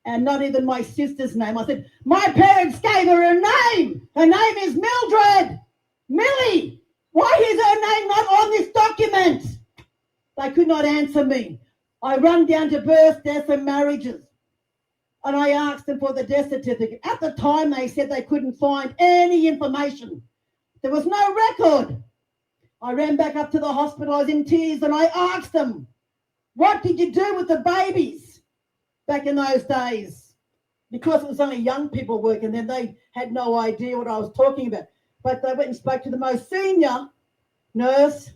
and not even my sister's name. I said, "My parents gave her a name. Her name is Mildred. Millie, why is her name not on this document?" They could not answer me. I ran down to births, deaths and marriages and I asked them for the death certificate. At the time, they said they couldn't find any information. There was no record. I ran back up to the hospital. I was in tears and I asked them, "What did you do with the babies back in those days?" Because it was only young people working there, they had no idea what I was talking about. But they went and spoke to the most senior nurse,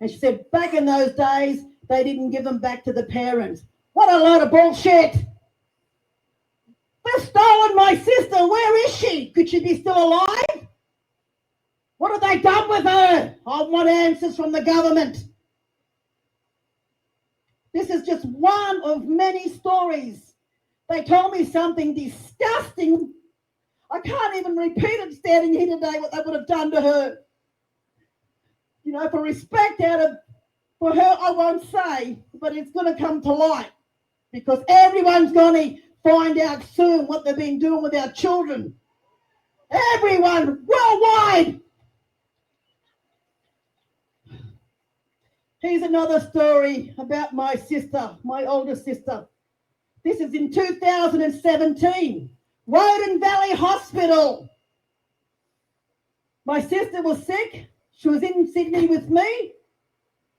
and she said, back in those days, they didn't give them back to the parents. What a load of bullshit. They've stolen my sister. Where is she? Could she be still alive? What have they done with her? I want answers from the government. This is just one of many stories. They told me something disgusting. I can't even repeat it standing here today, what they would have done to her. You know, for respect for her, I won't say, but it's going to come to light because everyone's going to find out soon what they've been doing with our children. Everyone, worldwide. Here's another story about my sister, my older sister. This is in 2017. Woden Valley Hospital. My sister was sick. She was in Sydney with me.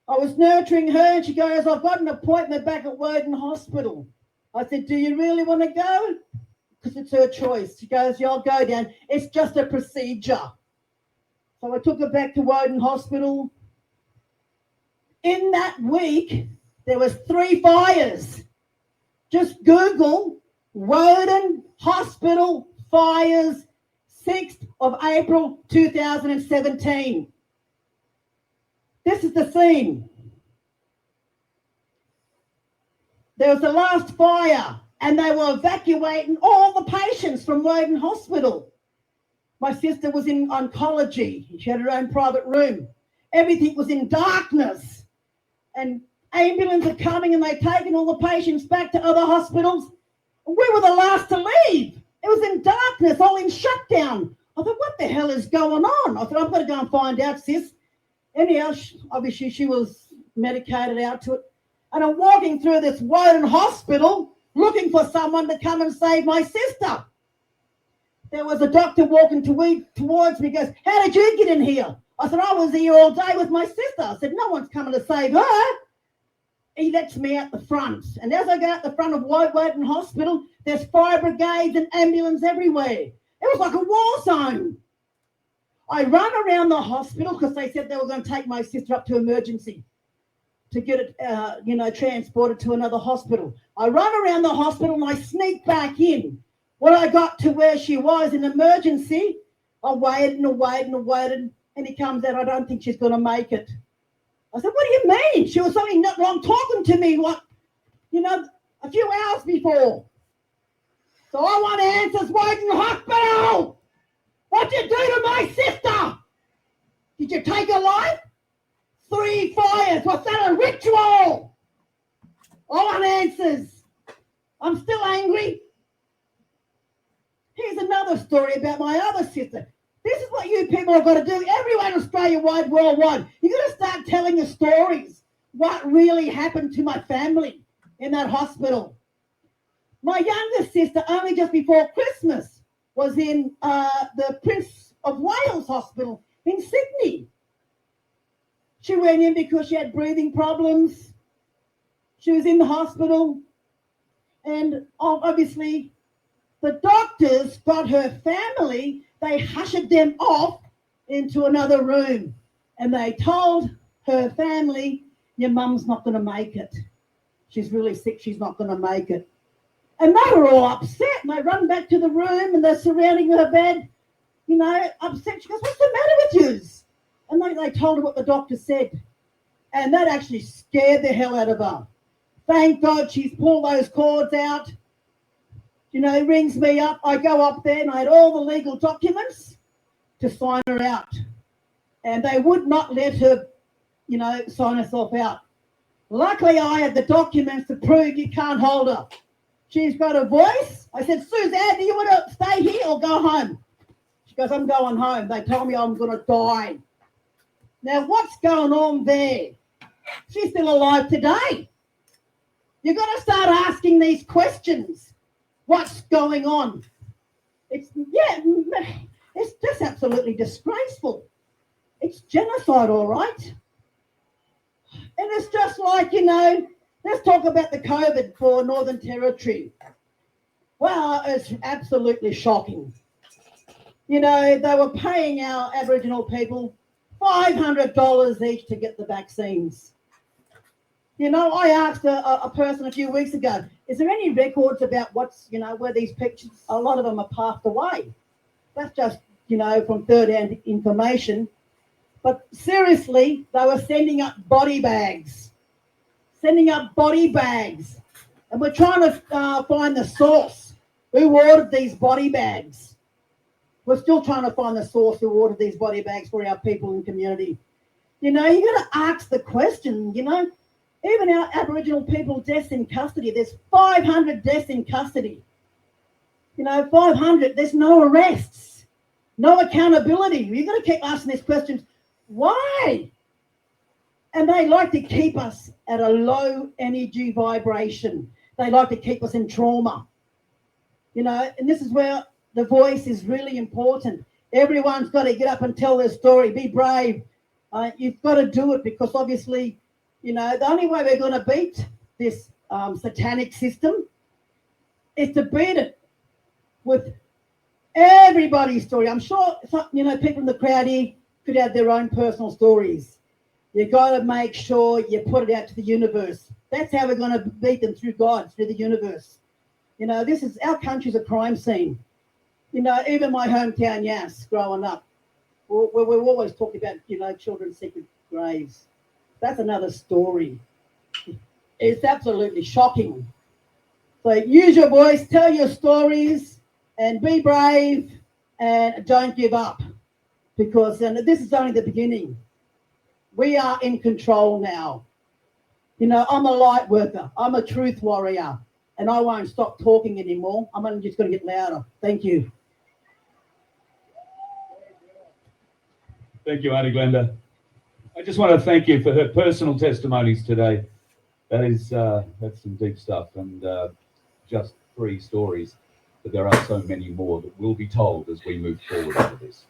I was nurturing her and she goes, "I've got an appointment back at Woden Hospital." I said, "Do you really want to go?" Because it's her choice. She goes, "Yeah, I'll go down. It's just a procedure." So I took her back to Woden Hospital. In that week, there was 3 fires. Just Google Woden Hospital fires, 6th of April 2017. This is the scene. There was the last fire and they were evacuating all the patients from Woden Hospital. My sister was in oncology. She had her own private room. Everything was in darkness. And ambulances are coming and they're taking all the patients back to other hospitals. We were the last to leave. It was in darkness, all in shutdown. I thought, what the hell is going on? I thought, I've got to go and find out, sis. Anyhow, obviously she was medicated out to it. And I'm walking through this Woden Hospital looking for someone to come and save my sister. There was a doctor walking towards me, goes, "How did you get in here?" I said, "I was here all day with my sister." I said, "No one's coming to save her." He lets me out the front. And as I go out the front of Woden Hospital, there's fire brigades and ambulance everywhere. It was like a war zone. I run around the hospital because they said they were going to take my sister up to emergency to get it, transported to another hospital. I run around the hospital and I sneak back in. When I got to where she was in emergency, I waited and he comes out, "I don't think she's going to make it." I said, "What do you mean? She was only not long talking to me. What? a few hours before. So I want answers. Why in the hospital? What'd you do to my sister? Did you take her life? 3 fires. Was that a ritual? I want answers. I'm still angry. Here's another story about my other sister. This is what you people have got to do. Everyone Australia-wide, worldwide. You've got to start telling the stories. What really happened to my family in that hospital. My youngest sister, only just before Christmas, was in the Prince of Wales Hospital in Sydney. She went in because she had breathing problems. She was in the hospital. And obviously, the doctors got her family, they hushed them off into another room. And they told her family, your mum's not going to make it. She's really sick, she's not going to make it. And they were all upset. And they run back to the room and they're surrounding her bed, upset. She goes, what's the matter with you? And they told her what the doctor said. And that actually scared the hell out of her. Thank God she's pulled those cords out. Rings me up. I go up there and I had all the legal documents to sign her out. And they would not let her, sign herself out. Luckily, I had the documents to prove you can't hold her. She's got a voice. I said, Suzanne, do you want to stay here or go home? She goes, I'm going home. They told me I'm going to die. Now, what's going on there? She's still alive today. You've got to start asking these questions. What's going on? It's just absolutely disgraceful. It's genocide, all right. And it's just like, let's talk about the COVID for Northern Territory. Well, it's absolutely shocking. They were paying our Aboriginal people $500 each to get the vaccines. I asked a person a few weeks ago, is there any records about where these pictures, a lot of them are passed away. That's just, from third-hand information. But seriously, they were sending up body bags. And we're trying to find the source who ordered these body bags. We're still trying to find the source who ordered these body bags for our people and community. You got to ask the question, Even our Aboriginal people deaths in custody, there's 500 deaths in custody. 500, there's no arrests, no accountability. You've got to keep asking these questions. Why? And they like to keep us at a low energy vibration. They like to keep us in trauma. And this is where the voice is really important. Everyone's got to get up and tell their story. Be brave. You've got to do it because obviously, the only way we're going to beat this satanic system is to beat it with everybody's story. I'm sure, people in the crowd here could have their own personal stories. You got to make sure you put it out to the universe. That's how we're going to beat them, through God, through the universe. Our country's a crime scene. Even my hometown, Yass, growing up, we're always talking about, children's secret graves. That's another story. It's absolutely shocking. So use your voice, tell your stories, and be brave, and don't give up. Because this is only the beginning. We are in control now. I'm a light worker. I'm a truth warrior. And I won't stop talking anymore. I'm only just going to get louder. Thank you. Thank you, Auntie Glenda. I just want to thank you for her personal testimonies today. That's some deep stuff, and just 3 stories, but there are so many more that will be told as we move forward into this.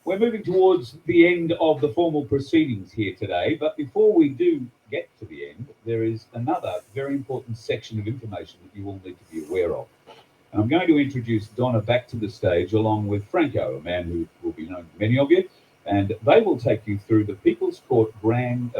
We're moving towards the end of the formal proceedings here today, but before we do get to the end, there is another very important section of information that you all need to be aware of. And I'm going to introduce Donna back to the stage along with Franco, a man who will be known to many of you, and they will take you through the People's Court Grand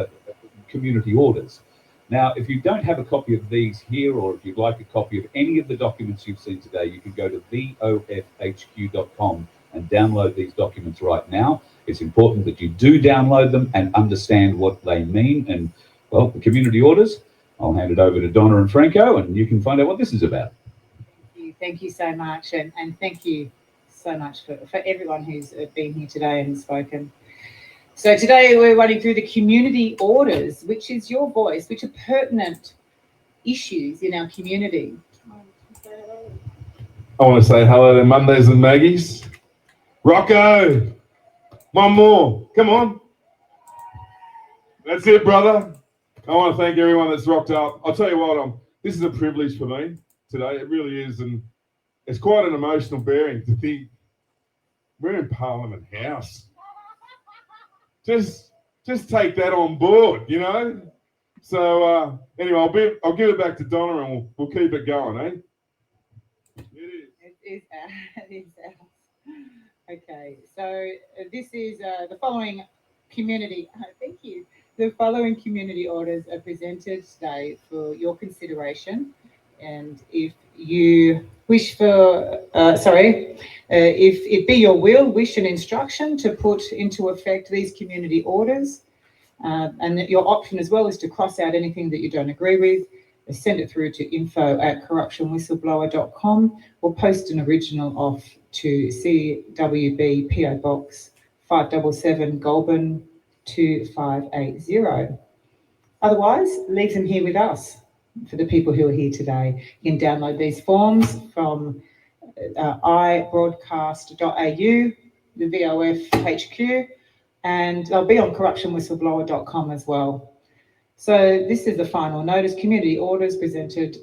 Community Orders. Now, if you don't have a copy of these here, or if you'd like a copy of any of the documents you've seen today, you can go to vofhq.com and download these documents right now. It's important that you do download them and understand what they mean. And, well, the community orders, I'll hand it over to Donna and Franco, and you can find out what this is about. Thank you so much, and thank you so much for everyone who's been here today and spoken. So today we're running through the community orders, which is your voice, which are pertinent issues in our community. I want to say hello to Mondays and Maggies. Rocco, one more, come on. That's it, brother. I want to thank everyone that's rocked up. I'll tell you what, this is a privilege for me today. It really is, and it's quite an emotional bearing to think we're in Parliament House. Just take that on board, you know. So anyway, I'll give it back to Donna, and we'll keep it going, eh? It is ours. Okay, so this is the following community. Thank you. The following community orders are presented today for your consideration, and if you wish for, if it be your will, wish, and instruction to put into effect these community orders, and your option as well is to cross out anything that you don't agree with, send it through to info@corruptionwhistleblower.com or post an original off to CWB PO Box 577 Goulburn 2580. Otherwise, leave them here with us for the people who are here today. You can download these forms from ibroadcast.au, the VOF HQ, and they'll be on corruptionwhistleblower.com as well. So this is the final notice. Community orders presentation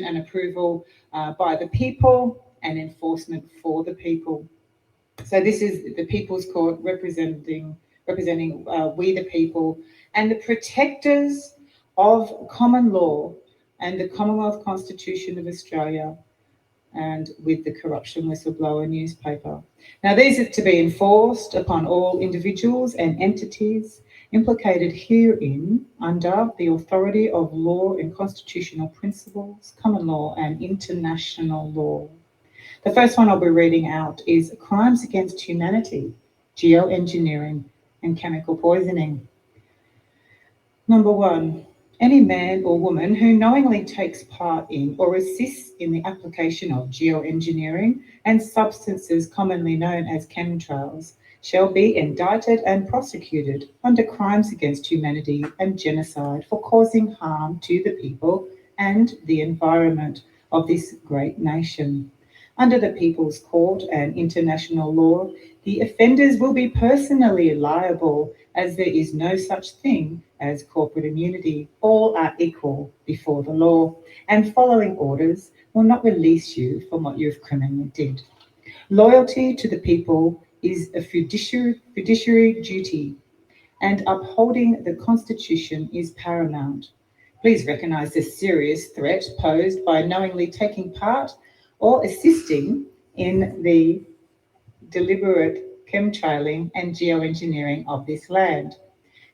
and approval by the people and enforcement for the people. So this is the People's Court representing we the people and the protectors of common law and the Commonwealth Constitution of Australia, and with the Corruption Whistleblower newspaper. Now, these are to be enforced upon all individuals and entities implicated herein under the authority of law and constitutional principles, common law and international law. The first one I'll be reading out is crimes against humanity, geoengineering and chemical poisoning. Number 1, any man or woman who knowingly takes part in or assists in the application of geoengineering and substances commonly known as chemtrails shall be indicted and prosecuted under crimes against humanity and genocide for causing harm to the people and the environment of this great nation. Under the People's Court and international law, the offenders will be personally liable, as there is no such thing as corporate immunity. All are equal before the law, and following orders will not release you from what you've criminally did. Loyalty to the people is a fiduciary duty, and upholding the Constitution is paramount. Please recognise the serious threat posed by knowingly taking part or assisting in the deliberate chemtrailing and geoengineering of this land.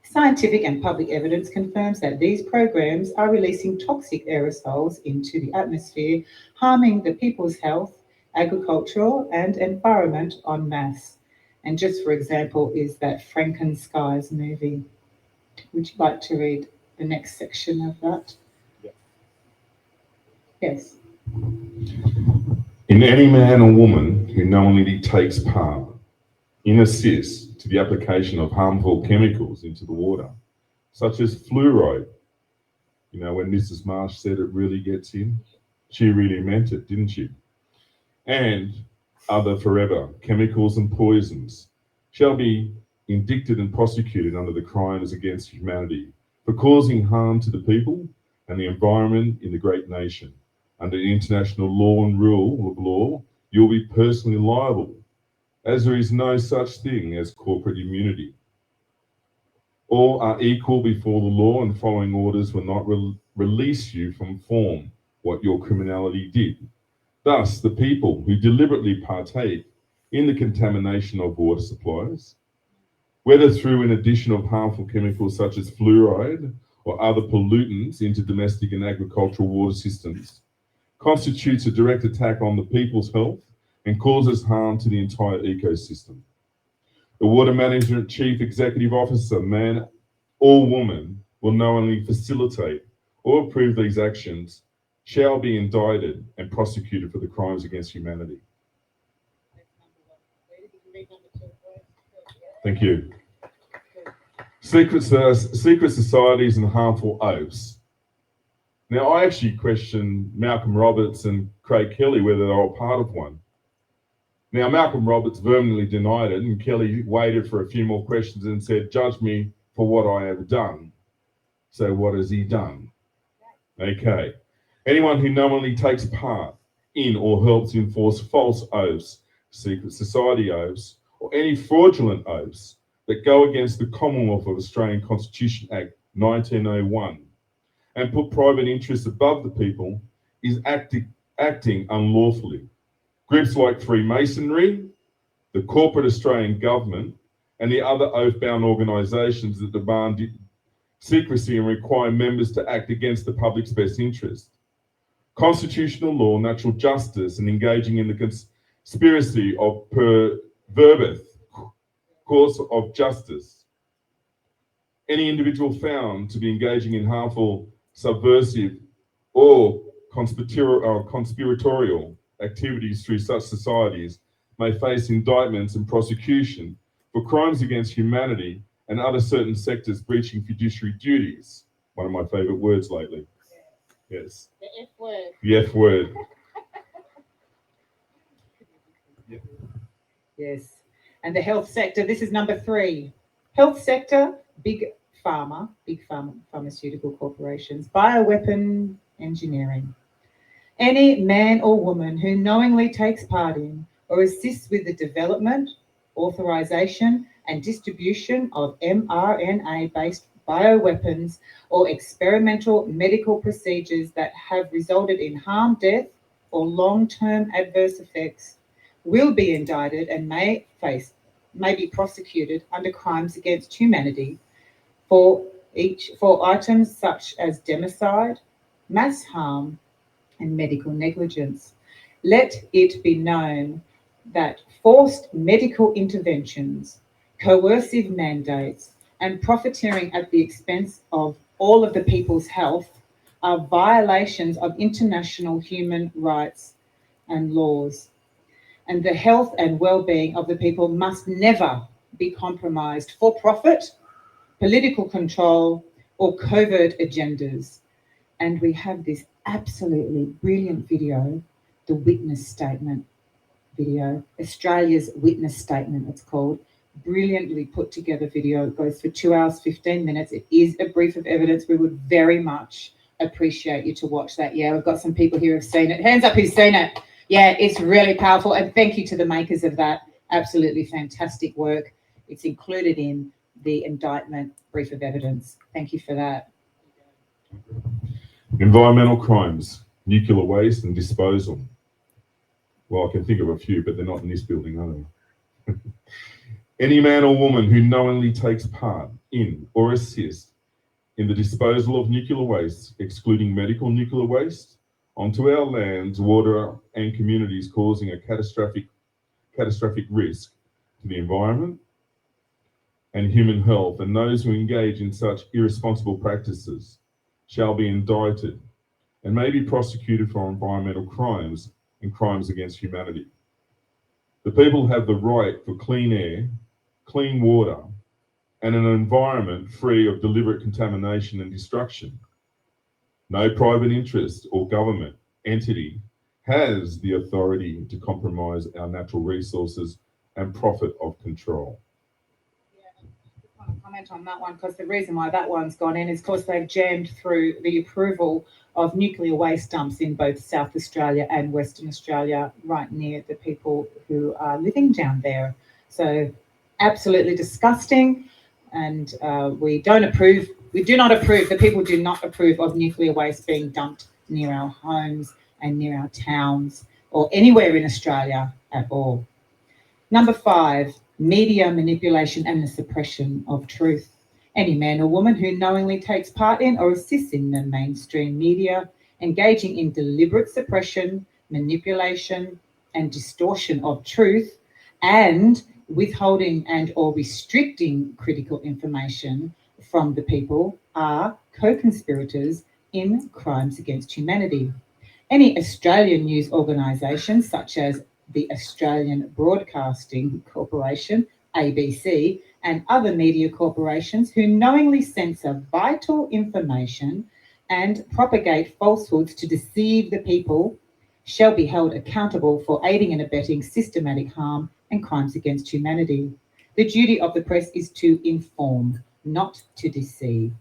Scientific and public evidence confirms that these programs are releasing toxic aerosols into the atmosphere, harming the people's health, agricultural and environment en masse. And just for example is that Frankenstein's movie. Would you like to read the next section of that? Yeah. Yes. In any man or woman who knowingly takes part in assist to the application of harmful chemicals into the water, such as fluoride. You know, when Mrs. Marsh said it really gets in, she really meant it, didn't she? And other forever chemicals and poisons shall be indicted and prosecuted under the crimes against humanity for causing harm to the people and the environment in the great nation. Under international law and rule of law, you'll be personally liable, as there is no such thing as corporate immunity. All are equal before the law, and following orders will not release you from form what your criminality did. Thus, the people who deliberately partake in the contamination of water supplies, whether through an addition of harmful chemicals such as fluoride or other pollutants into domestic and agricultural water systems, constitutes a direct attack on the people's health and causes harm to the entire ecosystem. The Water Management Chief Executive Officer, man or woman, will knowingly facilitate or approve these actions shall be indicted and prosecuted for the crimes against humanity. Thank you. Secret societies and harmful oaths. Now, I actually question Malcolm Roberts and Craig Kelly whether they're all part of one. Now, Malcolm Roberts vehemently denied it, and Kelly waited for a few more questions and said, "Judge me for what I have done." So what has he done? Okay. Anyone who knowingly takes part in or helps enforce false oaths, secret society oaths, or any fraudulent oaths that go against the Commonwealth of Australian Constitution Act 1901 and put private interests above the people is acting unlawfully. Groups like Freemasonry, the corporate Australian government, and the other oath-bound organisations that demand secrecy and require members to act against the public's best interest. Constitutional law, natural justice, and engaging in the conspiracy of per verbis, course of justice. Any individual found to be engaging in harmful, subversive, or conspiratorial activities through such societies may face indictments and prosecution for crimes against humanity and other certain sectors breaching fiduciary duties. One of my favourite words lately. Yes. The F word. The F word. Yes. And the health sector, this is number 3. Health sector, big pharmaceutical corporations, bioweapon engineering. Any man or woman who knowingly takes part in or assists with the development, authorization, and distribution of mRNA-based bioweapons or experimental medical procedures that have resulted in harm, death, or long-term adverse effects will be indicted and may be prosecuted under crimes against humanity for items such as democide, mass harm, and medical negligence. Let it be known that forced medical interventions, coercive mandates, and profiteering at the expense of all of the people's health are violations of international human rights and laws. And the health and well-being of the people must never be compromised for profit, political control, or covert agendas. And we have this absolutely brilliant video, the witness statement video, Australia's witness statement it's called. Brilliantly put together video. It goes for 2 hours, 15 minutes. It is a brief of evidence. We would very much appreciate you to watch that. Yeah, we've got some people here who've seen it. Hands up who's seen it. Yeah, it's really powerful. And thank you to the makers of that. Absolutely fantastic work. It's included in the indictment brief of evidence. Thank you for that. Environmental crimes, nuclear waste and disposal. Well, I can think of a few, but they're not in this building, are they? Any man or woman who knowingly takes part in or assists in the disposal of nuclear waste, excluding medical nuclear waste, onto our lands, water, and communities, causing a catastrophic risk to the environment and human health, and those who engage in such irresponsible practices shall be indicted and may be prosecuted for environmental crimes and crimes against humanity. The people have the right for clean air, clean water, and an environment free of deliberate contamination and destruction. No private interest or government entity has the authority to compromise our natural resources and profit of control. Comment on that one, because the reason why that one's gone in is because they've jammed through the approval of nuclear waste dumps in both South Australia and Western Australia, right near the people who are living down there. So absolutely disgusting, and we do not approve, the people do not approve of nuclear waste being dumped near our homes and near our towns or anywhere in Australia at all. Number 5, media manipulation and the suppression of truth. Any man or woman who knowingly takes part in or assists in the mainstream media, engaging in deliberate suppression, manipulation, and distortion of truth, and withholding and or restricting critical information from the people are co-conspirators in crimes against humanity. Any Australian news organisation, such as the Australian Broadcasting Corporation, ABC, and other media corporations who knowingly censor vital information and propagate falsehoods to deceive the people, shall be held accountable for aiding and abetting systematic harm and crimes against humanity. The duty of the press is to inform, not to deceive.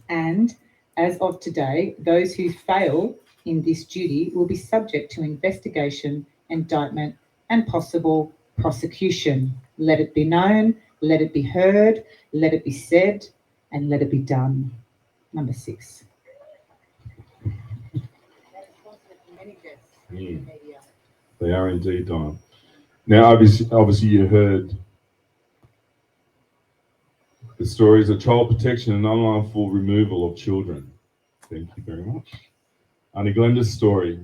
And as of today, those who fail in this duty will be subject to investigation, indictment, and possible prosecution. Let it be known, let it be heard, let it be said, and let it be done. Number 6. They are indeed, Don. Now, obviously you heard the stories of child protection and unlawful removal of children. Thank you very much. Auntie Glenda's story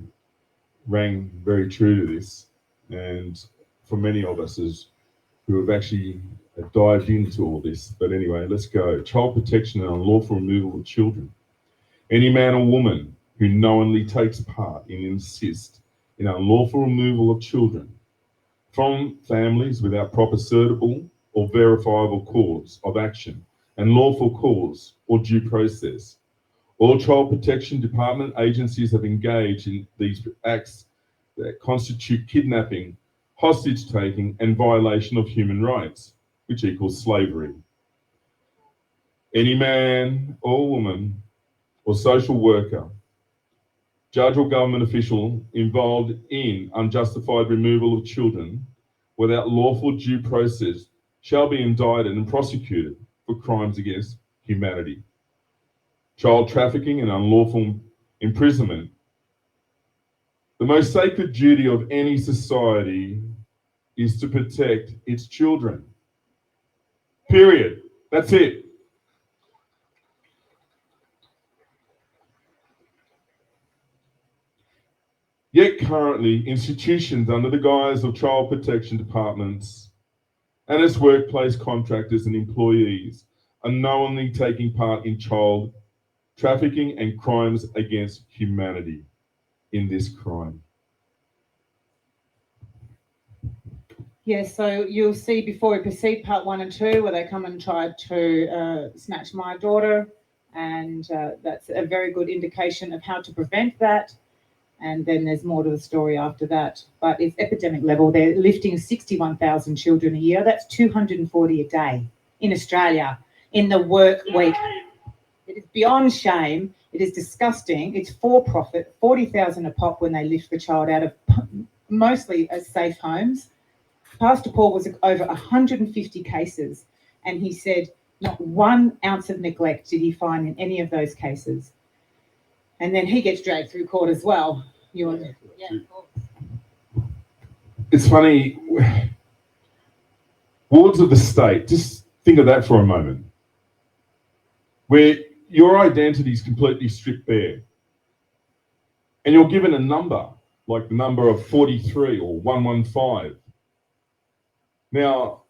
rang very true to this, and for many of us who have actually dived into all this. But anyway, let's go. Child protection and unlawful removal of children. Any man or woman who knowingly takes part in and assists in unlawful removal of children from families without proper suitable or verifiable cause of action and lawful cause or due process. All Child Protection Department agencies have engaged in these acts that constitute kidnapping, hostage taking, and violation of human rights, which equals slavery. Any man or woman or social worker, judge or government official involved in unjustified removal of children without lawful due process shall be indicted and prosecuted for crimes against humanity. Child trafficking and unlawful imprisonment. The most sacred duty of any society is to protect its children. Period. That's it. Yet currently, institutions under the guise of child protection departments and its workplace contractors and employees are knowingly taking part in child trafficking and crimes against humanity in this crime. Yes, so you'll see before we proceed, part 1 and 2, where they come and try to snatch my daughter, and that's a very good indication of how to prevent that. And then there's more to the story after that. But it's epidemic level. They're lifting 61,000 children a year. That's 240 a day in Australia in the work week. It is beyond shame. It is disgusting. It's for profit, 40,000 a pop when they lift the child out of mostly safe homes. Pastor Paul was over 150 cases, and he said not 1 ounce of neglect did he find in any of those cases. And then he gets dragged through court as well. It's funny, wards of the state, just think of that for a moment, where your identity is completely stripped bare and you're given a number, like the number of 43 or 115. Now,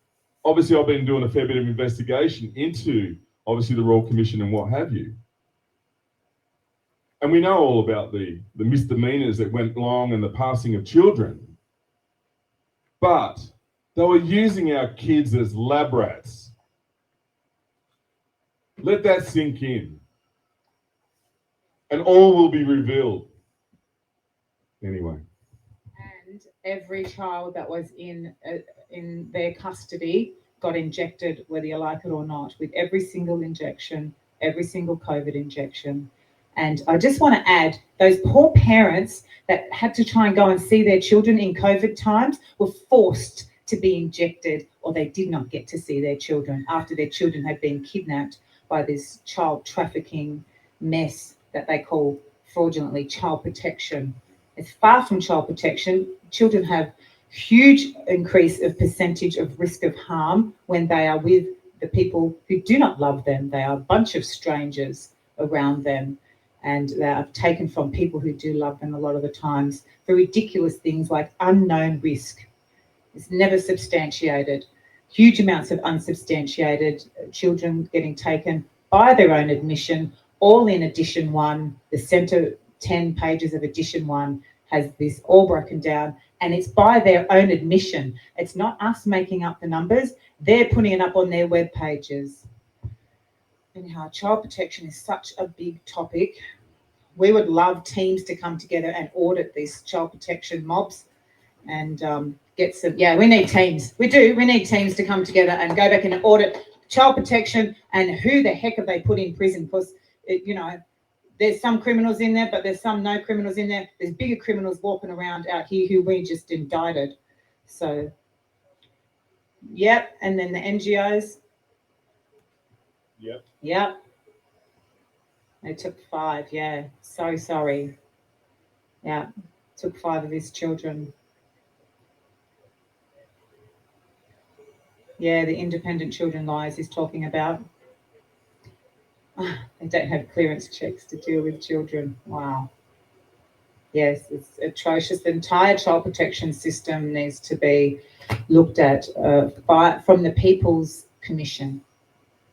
obviously I've been doing a fair bit of investigation into, obviously, the Royal Commission and what have you. And we know all about the misdemeanors that went along and the passing of children. But they were using our kids as lab rats. Let that sink in. And all will be revealed. Anyway. And every child that was in their custody got injected, whether you like it or not, with every single injection, every single COVID injection. And I just want to add, those poor parents that had to try and go and see their children in COVID times were forced to be injected, or they did not get to see their children after their children had been kidnapped by this child trafficking mess that they call fraudulently child protection. It's far from child protection. Children have huge increase of percentage of risk of harm when they are with the people who do not love them. They are a bunch of strangers around them, and they are taken from people who do love them a lot of the times for ridiculous things like unknown risk. It's never substantiated. Huge amounts of unsubstantiated children getting taken by their own admission, all in edition 1. The centre 10 pages of edition 1 has this all broken down, and it's by their own admission. It's not us making up the numbers. They're putting it up on their web pages. Anyhow, child protection is such a big topic. We would love teams to come together and audit these child protection mobs and get some, we need teams. We do. We need teams to come together and go back and audit child protection and who the heck have they put in prison, because, there's some criminals in there, but there's some no criminals in there. There's bigger criminals walking around out here who we just indicted. So, yep. And then the NGOs. Yep. Yep. They took 5, yeah. So sorry. Yeah, took 5 of his children. Yeah, the Independent Children Lies he's talking about. They don't have clearance checks to deal with children. Wow. Yes, it's atrocious. The entire child protection system needs to be looked at from the People's Commission.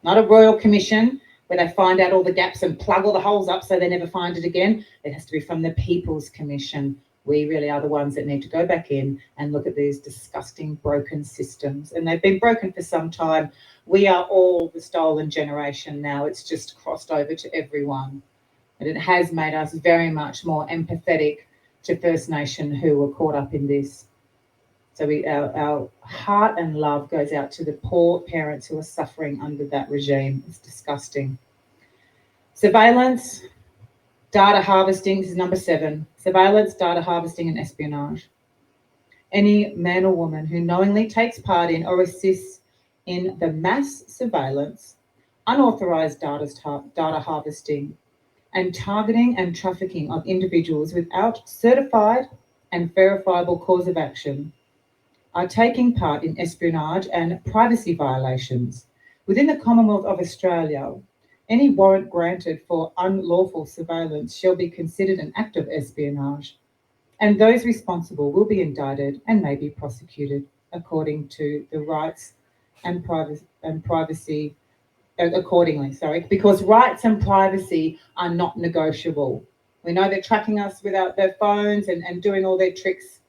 Not a royal commission where they find out all the gaps and plug all the holes up so they never find it again. It has to be from the People's Commission. We really are the ones that need to go back in and look at these disgusting broken systems. And they've been broken for some time. We are all the stolen generation now. It's just crossed over to everyone. And it has made us very much more empathetic to First Nation who were caught up in this. So our heart and love goes out to the poor parents who are suffering under that regime. It's disgusting. Surveillance, data harvesting, this is number 7. Surveillance, data harvesting and espionage. Any man or woman who knowingly takes part in or assists in the mass surveillance, unauthorised data harvesting, and targeting and trafficking of individuals without certified and verifiable cause of action are taking part in espionage and privacy violations. Within the Commonwealth of Australia, any warrant granted for unlawful surveillance shall be considered an act of espionage, and those responsible will be indicted and may be prosecuted according to the rights and privacy accordingly, because rights and privacy are not negotiable. We know they're tracking us without their phones and doing all their tricks.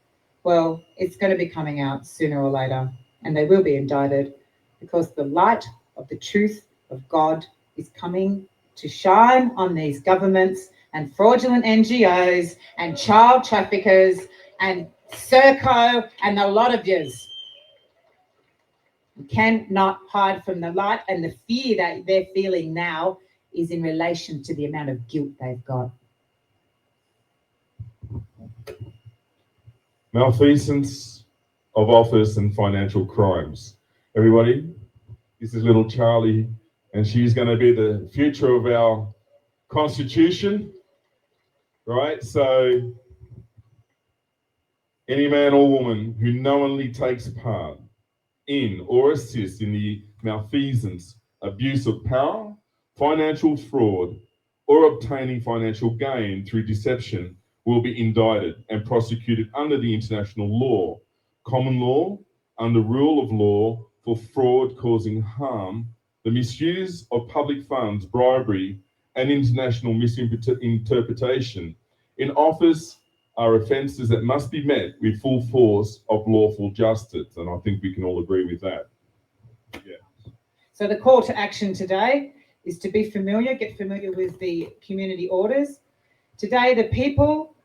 Well, it's going to be coming out sooner or later, and they will be indicted because the light of the truth of God is coming to shine on these governments and fraudulent NGOs and child traffickers and Serco and a lot of yous. You cannot hide from the light, and the fear that they're feeling now is in relation to the amount of guilt they've got. Malfeasance of office and financial crimes. Everybody, this is little Charlie, and she's going to be the future of our Constitution, right? So, any man or woman who knowingly takes part in or assists in the malfeasance, abuse of power, financial fraud, or obtaining financial gain through deception will be indicted and prosecuted under the international law, common law, under rule of law for fraud causing harm, the misuse of public funds, bribery, and international misinterpretation in office are offences that must be met with full force of lawful justice. And I think we can all agree with that. Yeah. So the call to action today is to be familiar, get familiar with the community orders. Today, the people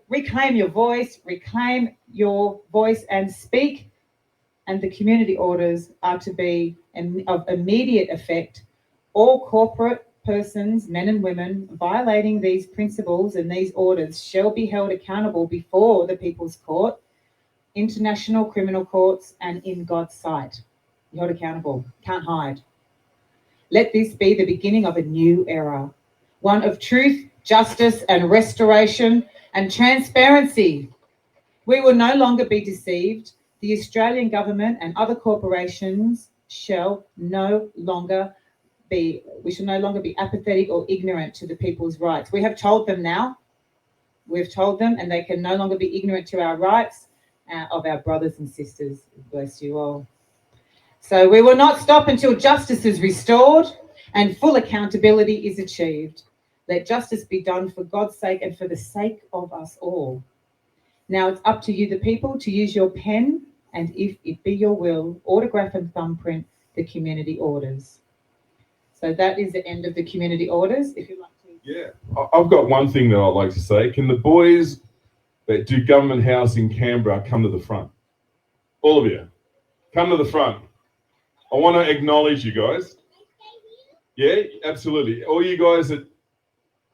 reclaim your voice and speak, and the community orders are to be of immediate effect. All corporate persons, men and women, violating these principles and these orders shall be held accountable before the People's Court, international criminal courts, and in God's sight. You're held accountable, can't hide. Let this be the beginning of a new era, one of truth, justice, and restoration and transparency. We will no longer be deceived. The Australian government and other corporations shall no longer be apathetic or ignorant to the people's rights. We have told them now. We've told them, and they can no longer be ignorant to our rights of our brothers and sisters. Bless you all. So we will not stop until justice is restored and full accountability is achieved. Let justice be done for God's sake and for the sake of us all. Now it's up to you, the people, to use your pen and, if it be your will, autograph and thumbprint the community orders. So that is the end of the community orders. If you'd like to. Yeah, I've got one thing that I'd like to say. Can the boys that do Government House in Canberra come to the front? All of you, come to the front. I want to acknowledge you guys. Yeah, absolutely. All you guys that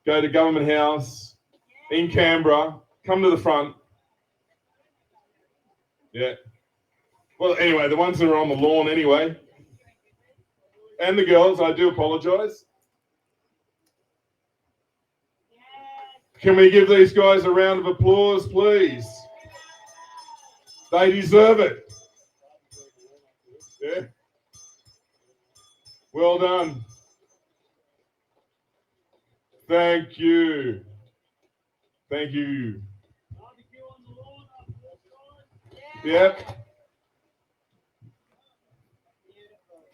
go to Government House in Canberra, come to the front. Yeah. Well, anyway, the ones that are on the lawn anyway. And the girls, I do apologise. Can we give these guys a round of applause, please? They deserve it. Yeah. Well done. Thank you. Thank you. Yep.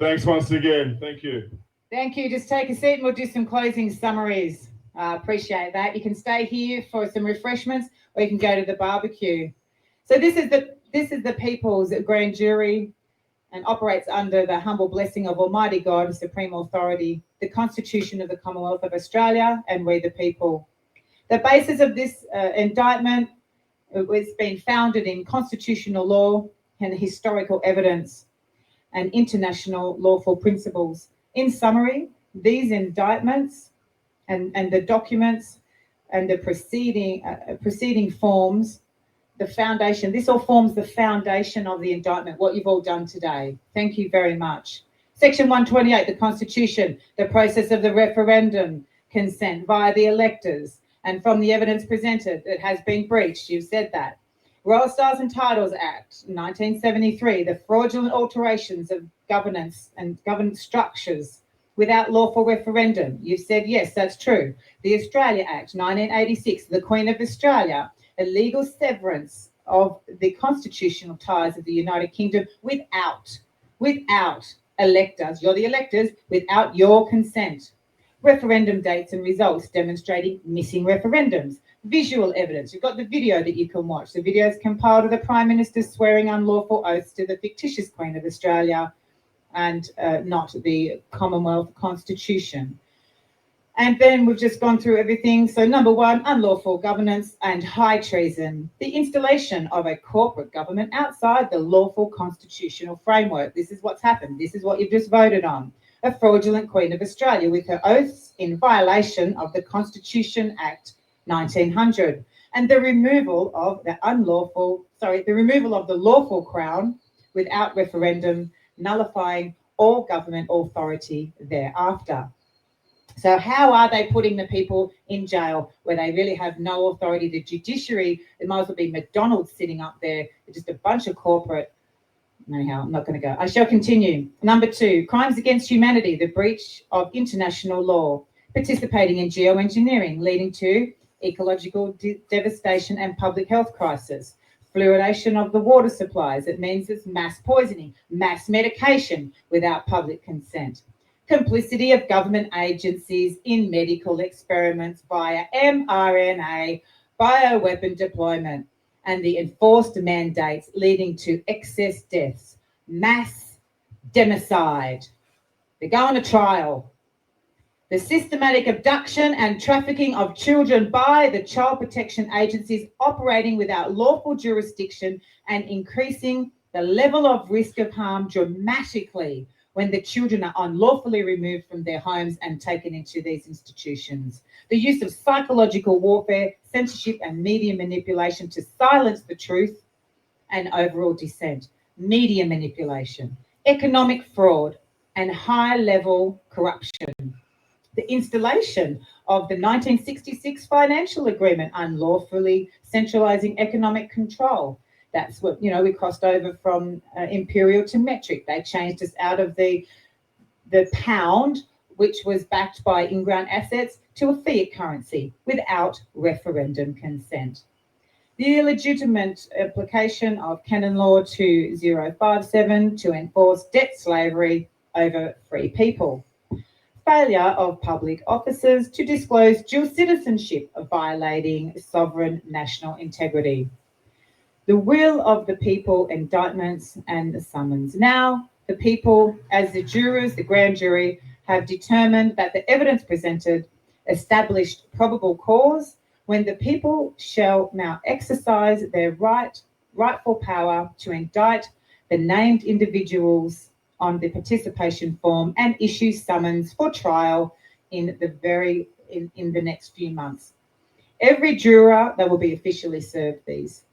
Thanks once again. Thank you. Thank you. Just take a seat and we'll do some closing summaries. Appreciate that. You can stay here for some refreshments or you can go to the barbecue. So this is the people's grand jury and operates under the humble blessing of Almighty God, Supreme Authority, the Constitution of the Commonwealth of Australia, and we the people. The basis of this indictment has been founded in constitutional law and historical evidence and international lawful principles. In summary, these indictments and the documents and the preceding forms the foundation. This all forms the foundation of the indictment, what you've all done today. Thank you very much. Section 128, the Constitution, the process of the referendum consent via the electors, and from the evidence presented, it has been breached. You've said that. Royal Stars and Titles Act, 1973, the fraudulent alterations of governance and governance structures without lawful referendum. You've said, yes, that's true. The Australia Act, 1986, the Queen of Australia, a legal severance of the constitutional ties of the United Kingdom without electors, you're the electors, without your consent. Referendum dates and results demonstrating missing referendums. Visual evidence. You've got the video that you can watch. The video is compiled of the Prime Minister swearing unlawful oaths to the fictitious Queen of Australia and not the Commonwealth Constitution. And then we've just gone through everything. So number one, unlawful governance and high treason. The installation of a corporate government outside the lawful constitutional framework. This is what's happened. This is what you've just voted on. A fraudulent Queen of Australia with her oaths in violation of the Constitution Act 1900. And the removal of the lawful crown without referendum, nullifying all government authority thereafter. So how are they putting the people in jail where they really have no authority? The judiciary, it might as well be McDonald's sitting up there, just a bunch of corporate. Anyhow, I'm not going to go. I shall continue. Number two, crimes against humanity, the breach of international law, participating in geoengineering, leading to ecological devastation and public health crisis, fluoridation of the water supplies. It means it's mass poisoning, mass medication without public consent. Complicity of government agencies in medical experiments via mRNA bioweapon deployment, and the enforced mandates leading to excess deaths, mass democide. They're going to trial. The systematic abduction and trafficking of children by the child protection agencies operating without lawful jurisdiction and increasing the level of risk of harm dramatically when the children are unlawfully removed from their homes and taken into these institutions. The use of psychological warfare, censorship and media manipulation to silence the truth and overall dissent. Media manipulation, economic fraud and high-level corruption. The installation of the 1966 financial agreement, unlawfully centralising economic control. That's what, we crossed over from imperial to metric. They changed us out of the pound, which was backed by in-ground assets, to a fiat currency without referendum consent. The illegitimate application of Canon Law 2057 to enforce debt slavery over free people. failure of public officers to disclose dual citizenship, violating sovereign national integrity. The will of the people, indictments and the summons. Now, the people, as the jurors, the grand jury, have determined that the evidence presented established probable cause, when the people shall now exercise their rightful power to indict the named individuals on the participation form and issue summons for trial in the next few months. Every juror, they will be officially served these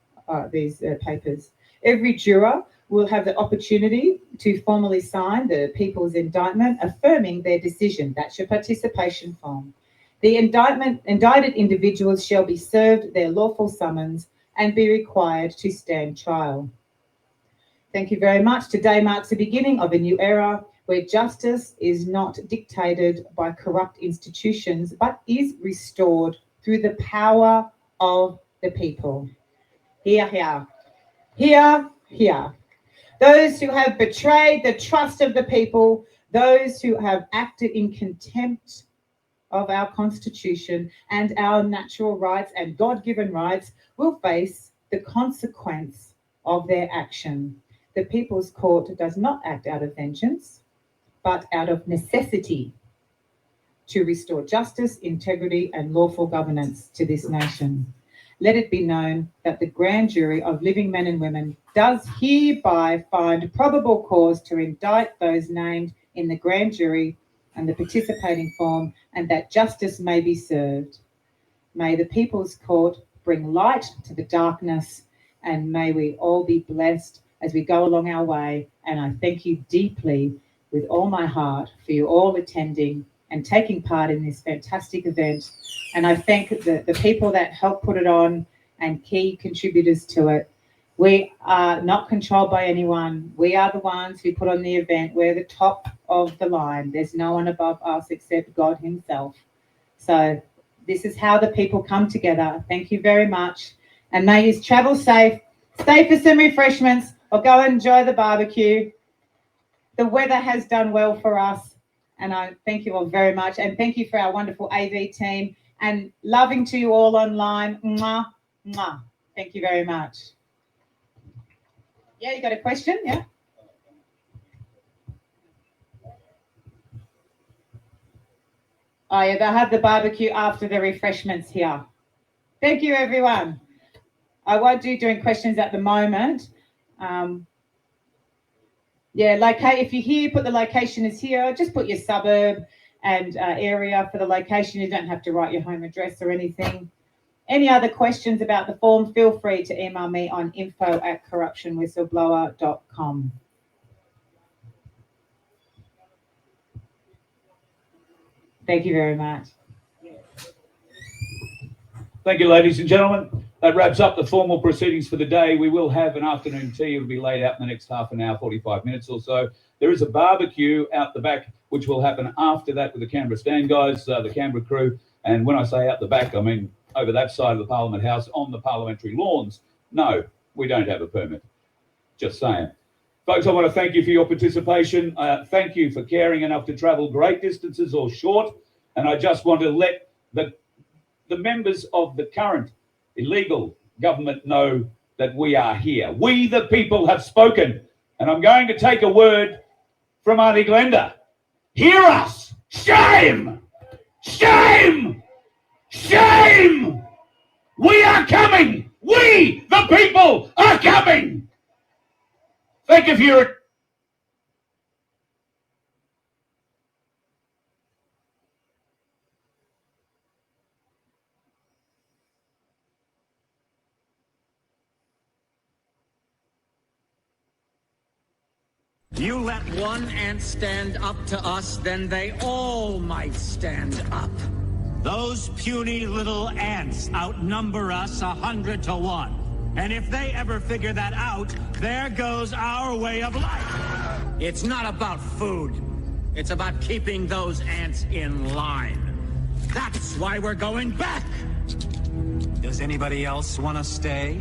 papers. Every juror will have the opportunity to formally sign the people's indictment affirming their decision. That's your participation form. The indicted individuals shall be served their lawful summons and be required to stand trial. Thank you very much. Today marks the beginning of a new era where justice is not dictated by corrupt institutions, but is restored through the power of the people. Hear, hear. Hear, hear. Those who have betrayed the trust of the people, those who have acted in contempt of our Constitution and our natural rights and God-given rights, will face the consequence of their action. The People's Court does not act out of vengeance, but out of necessity to restore justice, integrity, and lawful governance to this nation. Let it be known that the grand jury of living men and women does hereby find probable cause to indict those named in the grand jury and the participating form, and that justice may be served. May the People's Court bring light to the darkness, and may we all be blessed as we go along our way. And I thank you deeply with all my heart for you all attending and taking part in this fantastic event. And I thank the people that helped put it on and key contributors to it. We are not controlled by anyone. We are the ones who put on the event. We're the top of the line. There's no one above us except God himself. So this is how the people come together. Thank you very much. And may you travel safe. Stay for some refreshments or go and enjoy the barbecue. The weather has done well for us. And I thank you all very much. And thank you for our wonderful AV team. And loving to you all online. Mwah, mwah. Thank you very much. Yeah, you got a question? Yeah. Oh, yeah, they'll have the barbecue after the refreshments here. Thank you, everyone. I won't do doing questions at the moment. If you're here, put the location is here. Just put your suburb and area for the location. You don't have to write your home address or anything. Any other questions about the form, feel free to email me on info@corruptionwhistleblower.com. Thank you very much. Thank you, ladies and gentlemen. That wraps up the formal proceedings for the day. We will have an afternoon tea. It'll be laid out in the next half an hour, 45 minutes or so. There is a barbecue out the back, which will happen after that with the Canberra stand guys, the Canberra crew. And when I say out the back, I mean over that side of the Parliament House on the parliamentary lawns. No, we don't have a permit. Just saying. Folks, I want to thank you for your participation. Thank you for caring enough to travel great distances or short. And I just want to let the members of the current illegal government know that we are here. We, the people, have spoken. And I'm going to take a word from Auntie Glenda. Hear us! Shame! Shame! Shame! We are coming! We, the people, are coming! Thank you for your... You let one ant stand up to us, then they all might stand up. Those puny little ants outnumber us 100 to 1. And if they ever figure that out, there goes our way of life. It's not about food. It's about keeping those ants in line. That's why we're going back. Does anybody else want to stay?